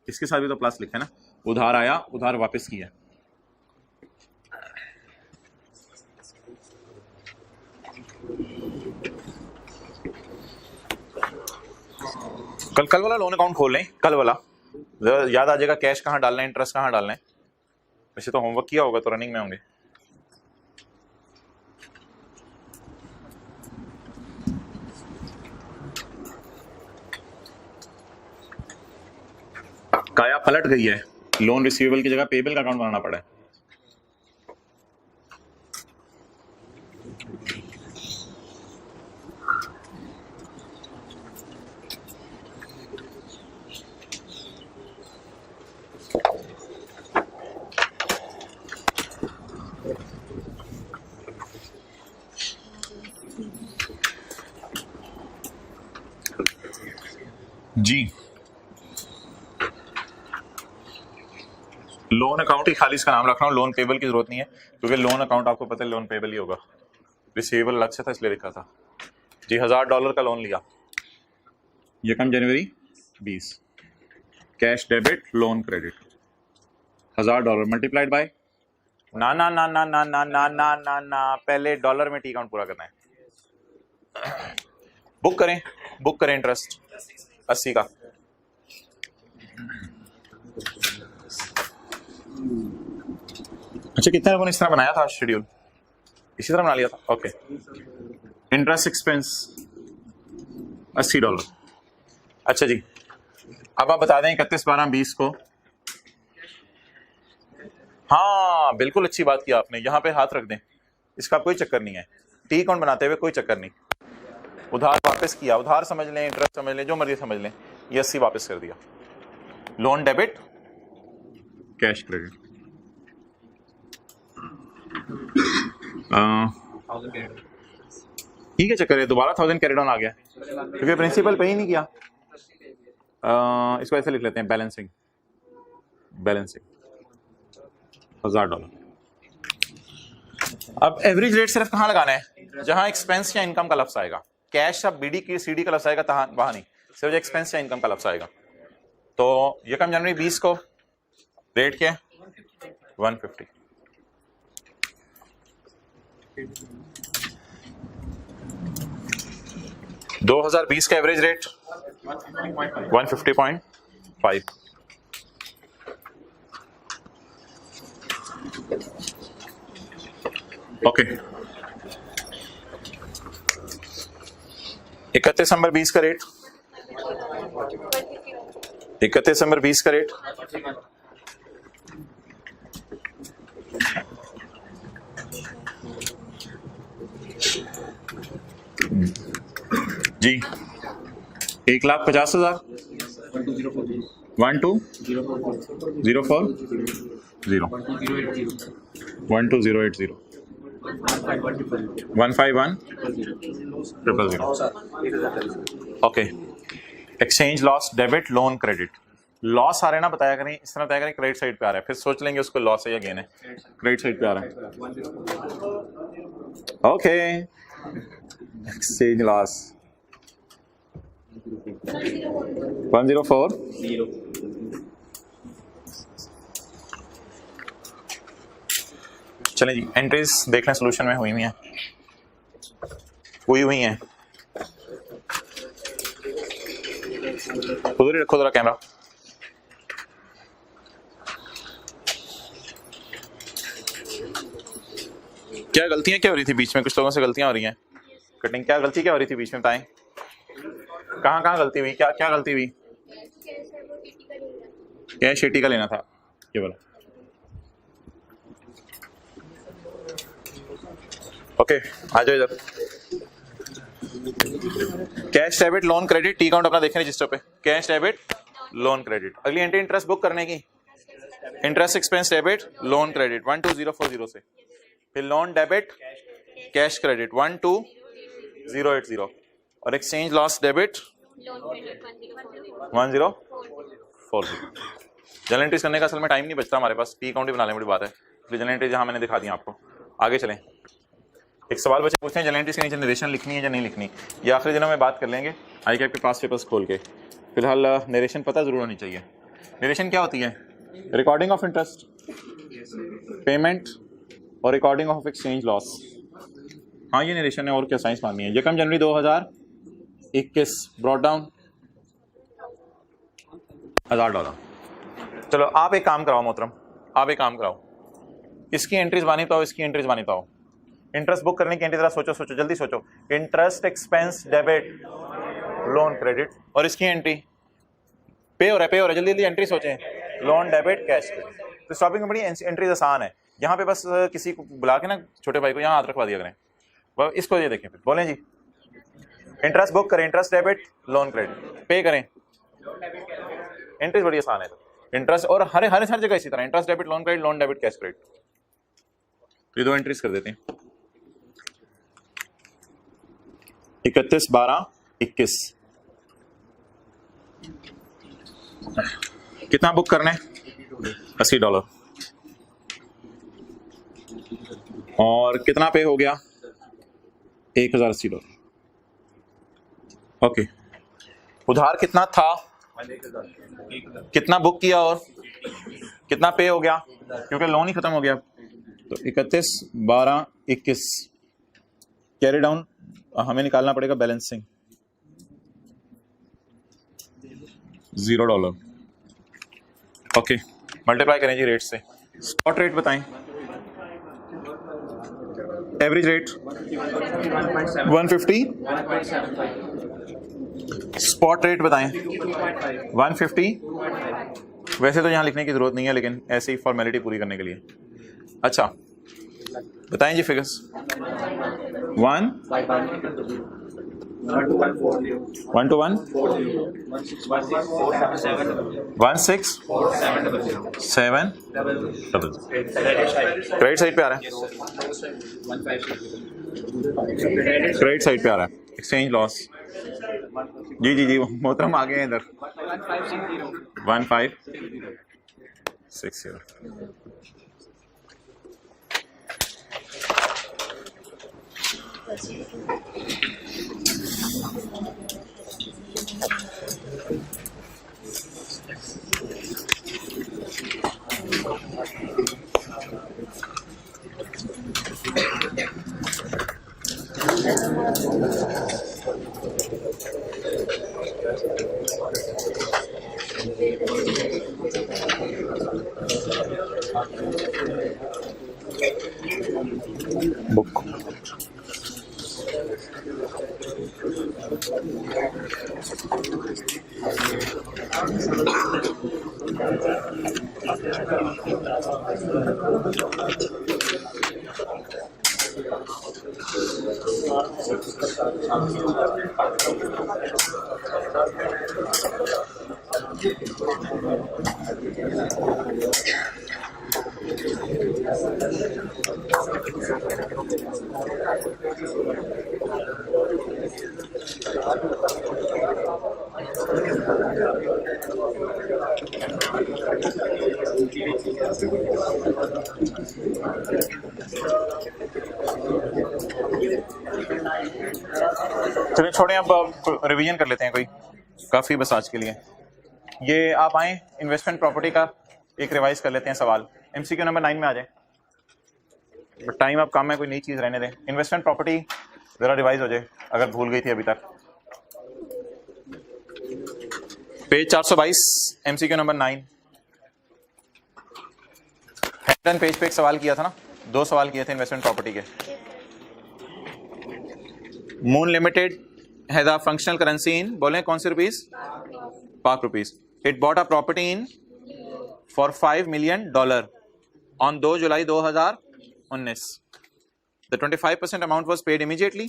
इसके साथ भी तो प्लस लिखा है ना, उधार आया, उधार वापस किया। कल वाला लोन अकाउंट खोल लें, कल वाला याद आ जाएगा, कैश कहाँ डालना है, इंटरेस्ट कहाँ डालना है। वैसे तो होमवर्क किया होगा तो रनिंग में होंगे। काया पलट गई है, लोन रिसीवेबल की जगह पेबल का अकाउंट बनाना पड़ा है। जी, लोन अकाउंट ही खाली इसका नाम रख रहा हूँ, लोन पेबल की जरूरत नहीं है, क्योंकि लोन अकाउंट आपको पता है लोन पेबल ही होगा। रिसीवेबल अलग से था इसलिए लिखा था जी। $1000 का लोन लिया, 1 January 20, cash debit loan credit, $1000 multiplied by ना ना ना ना ना ना ना ना ना ना, पहले डॉलर में टी अकाउंट पूरा करना है। बुक करें इंटरेस्ट 80 का। अच्छा, कितने लोगों ने इस तरह बनाया था शेड्यूल? इसी तरह बना लिया था, ओके। Interest expense $80। अच्छा जी, अब आप बता दें 31/12/20 को। हाँ बिल्कुल अच्छी बात की आपने, यहाँ पे हाथ रख दें, इसका कोई चक्कर नहीं है, टी अकाउंट बनाते हुए कोई चक्कर नहीं। उधार वापस किया, उधार समझ लें, इंटरेस्ट समझ लें, जो मर्जी समझ लें, ये 80 वापस कर दिया। लोन डेबिट कैश क्रेडिट, ठीक है चक्कर है, दोबारा 1000 कैरी डाउन आ गया क्योंकि प्रिंसिपल पे ही नहीं किया। इसको ऐसे लिख लेते हैं, बैलेंसिंग $1000। अब एवरेज रेट सिर्फ कहाँ लगाना है, जहां एक्सपेंस या इनकम का लफ्ज आएगा। कैश या बीडी की सीडी का लफ्ज आएगा वहां नहीं, सिर्फ एक्सपेंस या इनकम का लफ्ज आएगा। तो यकम जनवरी 20 को रेट क्या है 150। $2020 का एवरेज रेट 150.5। ओके, 31 दिसंबर 20 का रेट, 31 दिसंबर 20 का रेट जी 1,50,000 12040 151,000 okay. Exchange loss debit loan credit, loss आ रहे हैं ना बताया करें, इस तरह बताया करें क्रेडिट साइड पे आ रहा है, फिर सोच लेंगे उसको लॉस है या गेन है। क्रेडिट साइड पे आ रहा है, ओके। एक्सचेंज लॉस 104 चलें जी, एंट्रीज देख लें सोल्यूशन में हुई हैं, हुई हैं। उधर ही रखो जरा कैमरा। क्या गलतियां क्या हो रही थी बीच में, कुछ लोगों से गलतियां हो रही हैं कटिंग, क्या गलती क्या हो रही थी बीच में बताएं, कहाँ गलती हुई, क्या गलती हुई। कैश 80 का लेना था, ये बोला, ओके। आ जाओ इधर, cash debit loan credit, T account अपना देखें रजिस्टर पे, कैश डेबिट लोन क्रेडिट। अगली एंट्री इंटरेस्ट बुक करने की, interest expense debit loan credit 12040 से, फिर लोन डेबिट कैश क्रेडिट 12080 और exchange loss debit 1040। General entries करने का असल में टाइम नहीं बचता हमारे पास, टी अकाउंट ही बना लें, बड़ी बात है। इसलिए जनरल एंट्रीज जहाँ मैंने दिखा दी आपको। आगे चलें, एक सवाल बच्चे पूछते हैं जनरल एंट्रीज के नीचे नरेशन लिखनी है या नहीं लिखनी, ये आखिरी दिनों में बात कर लेंगे आई कैप के पास पेपर्स खोल के। फिलहाल नरेशन पता जरूर होनी चाहिए। नरेशन क्या होती है, रिकॉर्डिंग ऑफ इंटरेस्ट पेमेंट और रिकॉर्डिंग ऑफ एक्सचेंज लॉस। हाँ ये नरेशन है, और क्या साइंस माननी है। 1 जनवरी 2021 ब्रॉट डाउन $1000। चलो आप एक काम कराओ मोहतरम, आप एक काम कराओ, इसकी एंट्रीज बानी पाओ, इसकी एंट्रीज बानी पाओ। इंटरेस्ट बुक करने की एंट्री जरा सोचो जल्दी सोचो। Interest expense debit loan credit, और इसकी एंट्री पे हो रहा है, जल्दी एंट्री सोचें, लोन डेबिट कैश क्रेडिट। तो शॉपिंग में बड़ी एंट्रीज आसान है, यहाँ पे बस किसी को बुला के ना छोटे भाई को यहाँ हाथ रखवा दिया करें, इसको ये देखें, फिर बोलें जी इंटरेस्ट बुक करें, इंटरेस्ट डेबिट लोन क्रेडिट, पे करें, एंट्रीज बड़ी आसान है। इंटरेस्ट और हर जगह इसी तरह, interest debit loan credit, loan debit cash credit, ये दो एंट्रीज कर देते हैं। 31/12/21 कितना बुक करना है $80 और कितना पे हो गया $1080। ओके, उधार कितना था, कितना बुक किया और कितना पे हो गया, क्योंकि लोन ही खत्म हो गया। तो 31/12/21 कैरी डाउन हमें निकालना पड़ेगा बैलेंसिंग $0। ओके, मल्टीप्लाई करें जी रेट से। स्पॉट रेट बताएं, एवरेज रेट 150, स्पॉट रेट बताएं 150। वैसे तो यहाँ लिखने की जरूरत नहीं है, लेकिन ऐसे ही फॉर्मेलिटी पूरी करने के लिए। अच्छा बताएं जी फिगर्स। 1 1 to 1 16 7 क्रेडिट साइड पे आ रहा है, क्रेडिट साइड पे आ रहा है। एक्सचेंज लॉस जी जी जी मोहतरम आ गए हैं इधर। 1560। बुक चलिए छोड़ें, अब रिवीजन कर लेते हैं कोई, काफ़ी बस आज के लिए। ये आप आए इन्वेस्टमेंट प्रॉपर्टी का एक रिवाइज कर लेते हैं सवाल। एमसीक्यू नंबर 9 में आ जाए, बट टाइम अब कम है, कोई नई चीज़ रहने दें। इन्वेस्टमेंट प्रॉपर्टी ज़रा रिवाइज हो जाए अगर भूल गई थी अभी तक। Page 422 MCQ number 9। Hayden page पे एक सवाल किया था ना, 2 सवाल किए थे इन्वेस्टमेंट प्रॉपर्टी के। Moon limited has a functional currency in, बोले कौन सी rupees? Pak rupees. It bought a property in for $5 million on 2 July 2019। The 25% amount was paid immediately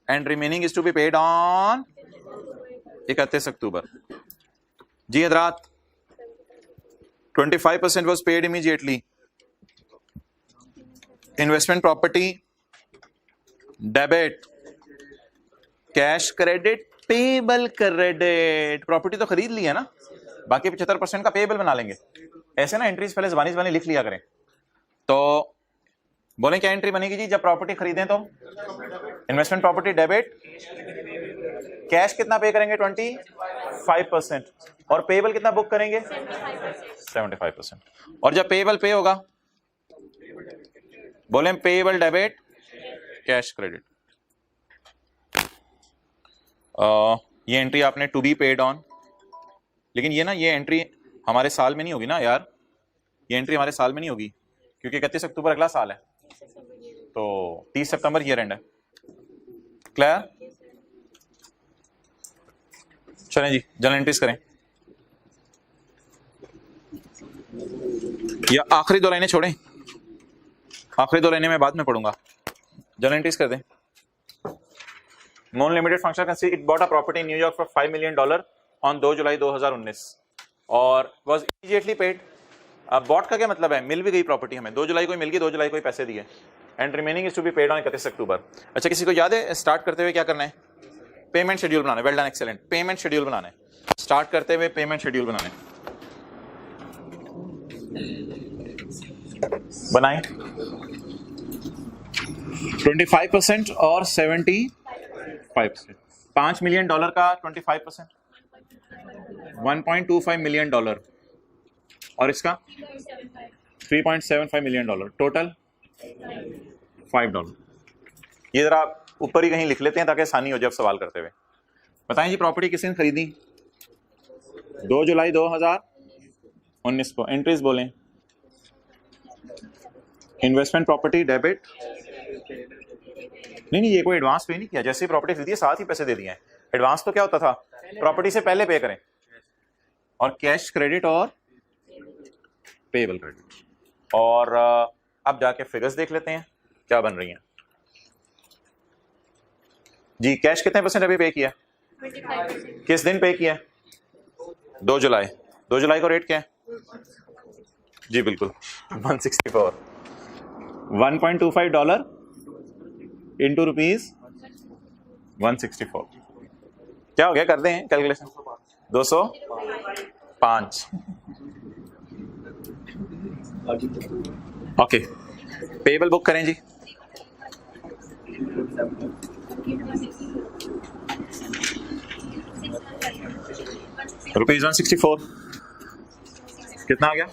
and remaining is to be paid on 31 October. जी हजरात, 25% was paid immediately. Investment property debit, cash credit, payable credit. Property तो खरीद ली है ना, बाकी 75% का payable बना लेंगे। ऐसे ना एंट्रीज पहले जबानी लिख लिया करें। तो बोले क्या एंट्री बनेगी जी जब प्रॉपर्टी खरीदें तो? इन्वेस्टमेंट प्रॉपर्टी डेबिट, कैश कितना पे करेंगे? 25%, और पेबल कितना बुक करेंगे? 75%। और जब पेबल पे होगा बोले पेबल डेबिट, कैश क्रेडिट। ये एंट्री आपने टू बी पेड ऑन, लेकिन ये ना ये एंट्री हमारे साल में नहीं होगी ना यार, ये एंट्री हमारे साल में नहीं होगी क्योंकि 31 अक्टूबर अगला साल है, तो 30 सितंबर ईयर एंड है। क्लियर? चलें जी जनरल एंट्रीज करें, या आखिरी 2 लाइनें छोड़ें, आखिरी 2 लाइनें मैं बाद में पढ़ूंगा। जनरल एंट्रीज कर दें। Moon Limited function currency it bought a property in New York for $5 million on 2 July 2019 और वाज इमीडिएटली पेड। अब बॉट का क्या मतलब है? मिल भी गई प्रॉपर्टी हमें, 2 जुलाई को मिल गई, 2 जुलाई को पैसे दिए, and remaining is to be paid on 31 October. अच्छा, किसी को याद है स्टार्ट करते हुए क्या करना है? पेमेंट शेड्यूल बनाना है। Well done, excellent. Payment schedule बनाना है, स्टार्ट करते हुए पेमेंट शेड्यूल बनाना है। बनाएं। 25% और 75%। $5 million का 25%, $1.25 million, और इसका $3.75 million, टोटल $5। ये जरा ऊपर ही कहीं लिख लेते हैं ताकि आसानी हो जाए सवाल करते हुए। बताएं जी प्रॉपर्टी किसने खरीदी? 2 जुलाई 2019 को। एंट्रीज बोलें। इन्वेस्टमेंट प्रॉपर्टी डेबिट, नहीं, ये कोई एडवांस पे नहीं किया, जैसे प्रॉपर्टी खरीदी है साथ ही पैसे दे दिए हैं। एडवांस तो क्या होता था, प्रॉपर्टी से पहले पे करें, और कैश क्रेडिट और पेबल क्रेडिट। और अब जाके फिगर्स देख लेते हैं क्या बन रही हैं जी। कैश कितने परसेंट अभी पे किया, 25%। किस दिन पे किया, 2 जुलाई। 2 जुलाई को रेट क्या है जी, बिल्कुल 164, $1.25 इंटू रुपीज 164, क्या हो गया, कर दें कैलकुलेशन, 205। ओके, पेबल बुक करें जी। रुपीज 164 कितना आ गया,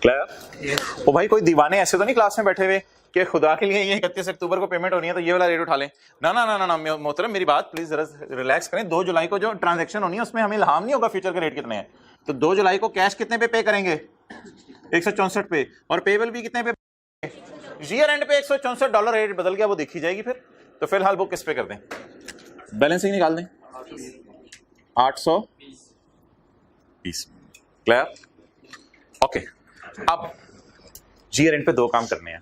क्लियर। ओ भाई, कोई दीवाने ऐसे तो नहीं क्लास में बैठे हुए कि खुदा के लिए ये 31 अक्टूबर को पेमेंट होनी है तो ये वाला रेट उठा लें। ना ना ना ना ना मोहतरम, मेरी बात प्लीज जरा रिलैक्स करें। 2 जुलाई को जो ट्रांजैक्शन होनी है उसमें हमें इल्हाम नहीं होगा फ्यूचर के रेट कितने हैं। तो 2 जुलाई को कैश कितने पे करेंगे, 164 पे, और पेबल भी कितने पे, ईयर एंड पे $164 रेट बदल गया, वो देखी जाएगी फिर। तो फिलहाल बुक किस पे कर दें, बैलेंसिंग निकाल दें, 820, क्लियर। ओके, अब ईयर एंड पे 2 काम करने हैं,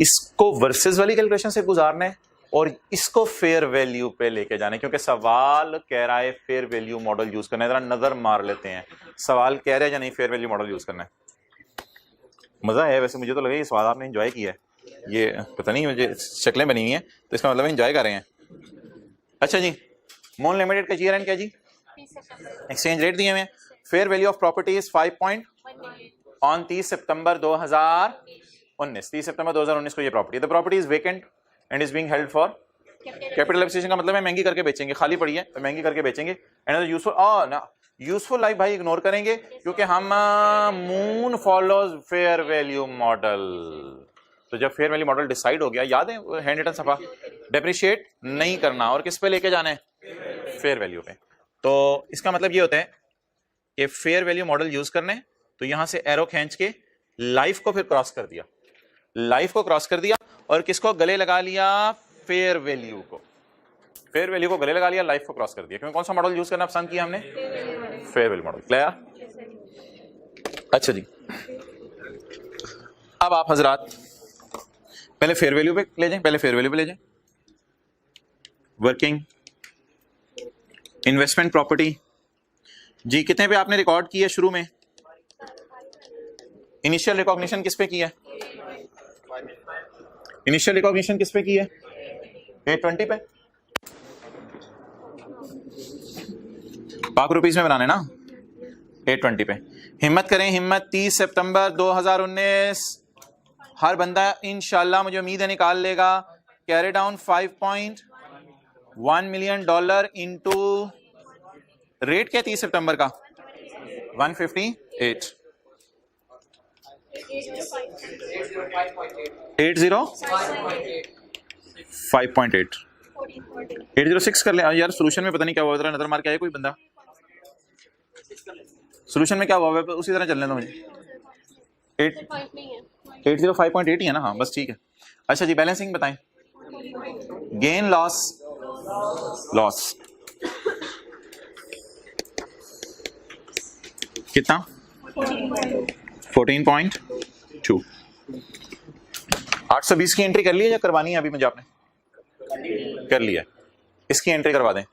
इसको वर्सेस वाली कैलकुलेशन से गुजारना है और इसको फेयर वैल्यू पे लेके जाना है, क्योंकि सवाल कह रहा है फेयर वैल्यू मॉडल यूज करना है। जरा नजर मार लेते हैं, सवाल कह रहा है या नहीं फेयर वैल्यू मॉडल यूज करना है। मजा है वैसे, मुझे तो लगा ये सवाल आपने एंजॉय किया है, ये पता नहीं मुझे शक्लें बनी हुई हैं तो इसका मतलब एंजॉय कर रहे हैं। अच्छा जी, मोन लिमिटेड का ईयर एंड क्या जी, एक्सचेंज रेट दिए हुए हैं, fair value of property is 5 on 30 सितंबर 2019, 30 सितंबर 2019 को ये property, the property is vacant and is being held for capital appreciation, का मतलब है महंगी करके बेचेंगे, खाली पड़ी है तो महंगी करके बेचेंगे। एंड यूजफुल ना, यूजफुल लाइफ भाई इग्नोर करेंगे क्योंकि हम moon follows fair value model. तो जब फेयर वैल्यू मॉडल डिसाइड हो गया, याद है हैंड रिटन सफा, डेप्रिशिएट नहीं करना और किस पे लेके जाना है, फेयर वैल्यू पे। तो इसका मतलब ये होता है कि फेयर वैल्यू मॉडल यूज करने, तो यहां से एरो खींच के लाइफ को फिर क्रॉस कर दिया, लाइफ को क्रॉस कर दिया और किसको गले लगा लिया, फेयर वैल्यू को, फेयर वैल्यू को गले लगा लिया, लाइफ को क्रॉस कर दिया। क्योंकि कौन सा मॉडल यूज करना पसंद किया हमने, फेयर वैल्यू मॉडल, क्लियर। अच्छा जी, अब आप हजरात पहले फेयर वैल्यू पे ले जाएं, पहले फेयर वैल्यू पे ले जाएं। वर्किंग इन्वेस्टमेंट प्रॉपर्टी जी, कितने पे आपने रिकॉर्ड किया शुरू में, इनिशियल रिकॉग्निशन किस पे की है, इनिशियल रिकॉग्निशन किस पे की है, 820 पे, पाक रुपीस में बनाने ना, 820 पे। हिम्मत करें, हिम्मत, 30 सितंबर 2019 हर बंदा इंशाल्लाह मुझे उम्मीद है निकाल लेगा। Carry down $5.1 million into rate क्या 30 सितंबर का 158, 5.8, 806 कर ले यार। सोल्यूशन में पता नहीं क्या हुआ, नजर मार के आया कोई बंदा, सोल्यूशन में क्या हुआ उसी तरह चलने दो मुझे। 805.8 ही है ना, हाँ बस ठीक है। अच्छा जी, बैलेंसिंग बताएं, गेन लॉस, लॉस कितना, 14.2। 820 की एंट्री कर ली है या करवानी है अभी मुझे, आपने कर लिया, इसकी एंट्री करवा दें,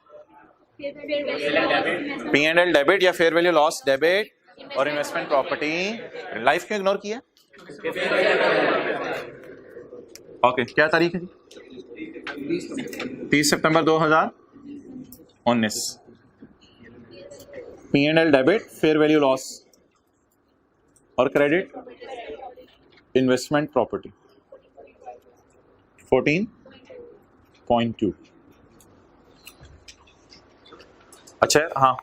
P&L डेबिट या फेयर वैल्यू लॉस डेबिट, और इन्वेस्टमेंट प्रॉपर्टी लाइफ क्यों इग्नोर किया। ओके, क्या तारीख है जी, 30 सितंबर 2019, P&L debit, fair value loss और क्रेडिट इन्वेस्टमेंट प्रॉपर्टी 14.2। अच्छा हाँ,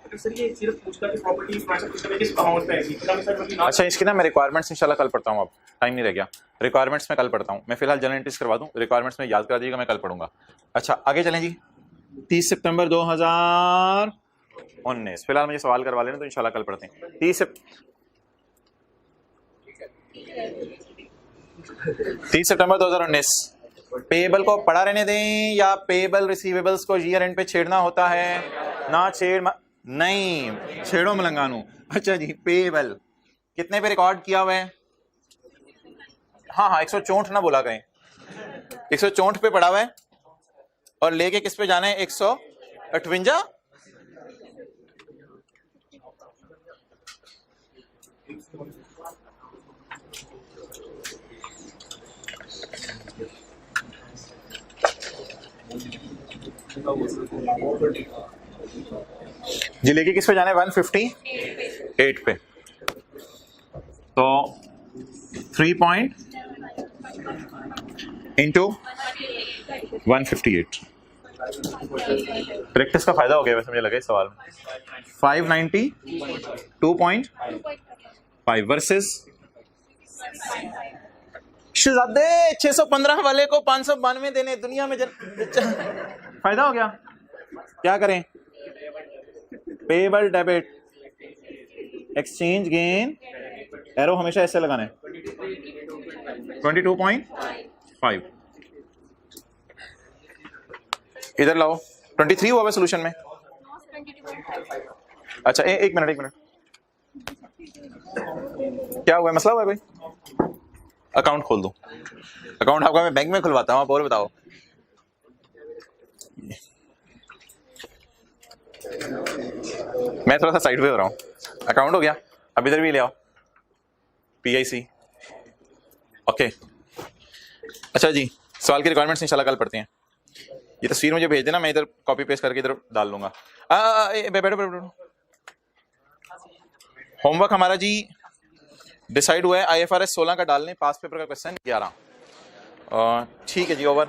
अच्छा इसकी ना मैं रिक्वायरमेंट्स इंशाल्लाह कल पढ़ता हूँ, अब टाइम नहीं रह गया, रिक्वायरमेंट्स में कल पढ़ता हूँ मैं, फिलहाल जनरल एंट्रीज करवा दूँ, रिक्वायरमेंट्स में याद करा दीजिएगा, मैं कल पढ़ूंगा। अच्छा आगे चलें जी, 30 सितंबर 2019 फिलहाल मुझे सवाल करवा लेना तो इंशाल्लाह कल पढ़ते हैं। 30 सितंबर 2019। पेएबल को पड़ा रहने दें या पेएबल रिसीवेबल्स को ईयर एंड पे छेड़ना होता है? ना नहीं छेड़ो मलंगानू। अच्छा जी, पेएबल कितने पे रिकॉर्ड किया हुआ है? हाँ हाँ 164 ना बोला कहीं, 164 पे पड़ा हुआ है और लेके किस पे जाना है? 158। जी लेके किस पे जाना है? 158 पे। तो 3 पॉइंट इंटू 158। प्रैक्टिस का फायदा हो गया वैसे मुझे लगा इस सवाल में। 592.5 वर्सेस शहजादे 615 वाले को 592 देने दुनिया में फायदा हो गया। क्या करें? Payable debit exchange gain, arrow हमेशा ऐसे लगाना है। 22.5 इधर लाओ। 23 हुआ है सोल्यूशन में। अच्छा एक मिनट क्या हुआ है? मसला हुआ है कोई? अकाउंट खोल दो। अकाउंट आपका मैं बैंक में खुलवाता हूँ, आप और बताओ। मैं थोड़ा सा साइड पे हो रहा हूँ। अकाउंट हो गया, अब इधर भी ले आओ। PIC okay. अच्छा जी, सवाल की रिक्वायरमेंट्स इंशाल्लाह कल पढ़ते हैं। ये तस्वीर मुझे भेज देना, मैं इधर कॉपी पेस्ट करके इधर डाल लूंगा। बैठो। होमवर्क हमारा जी डिसाइड हुआ है IFRS 16 का डालने, पास पेपर का क्वेश्चन 11। ठीक है जी, ओवर।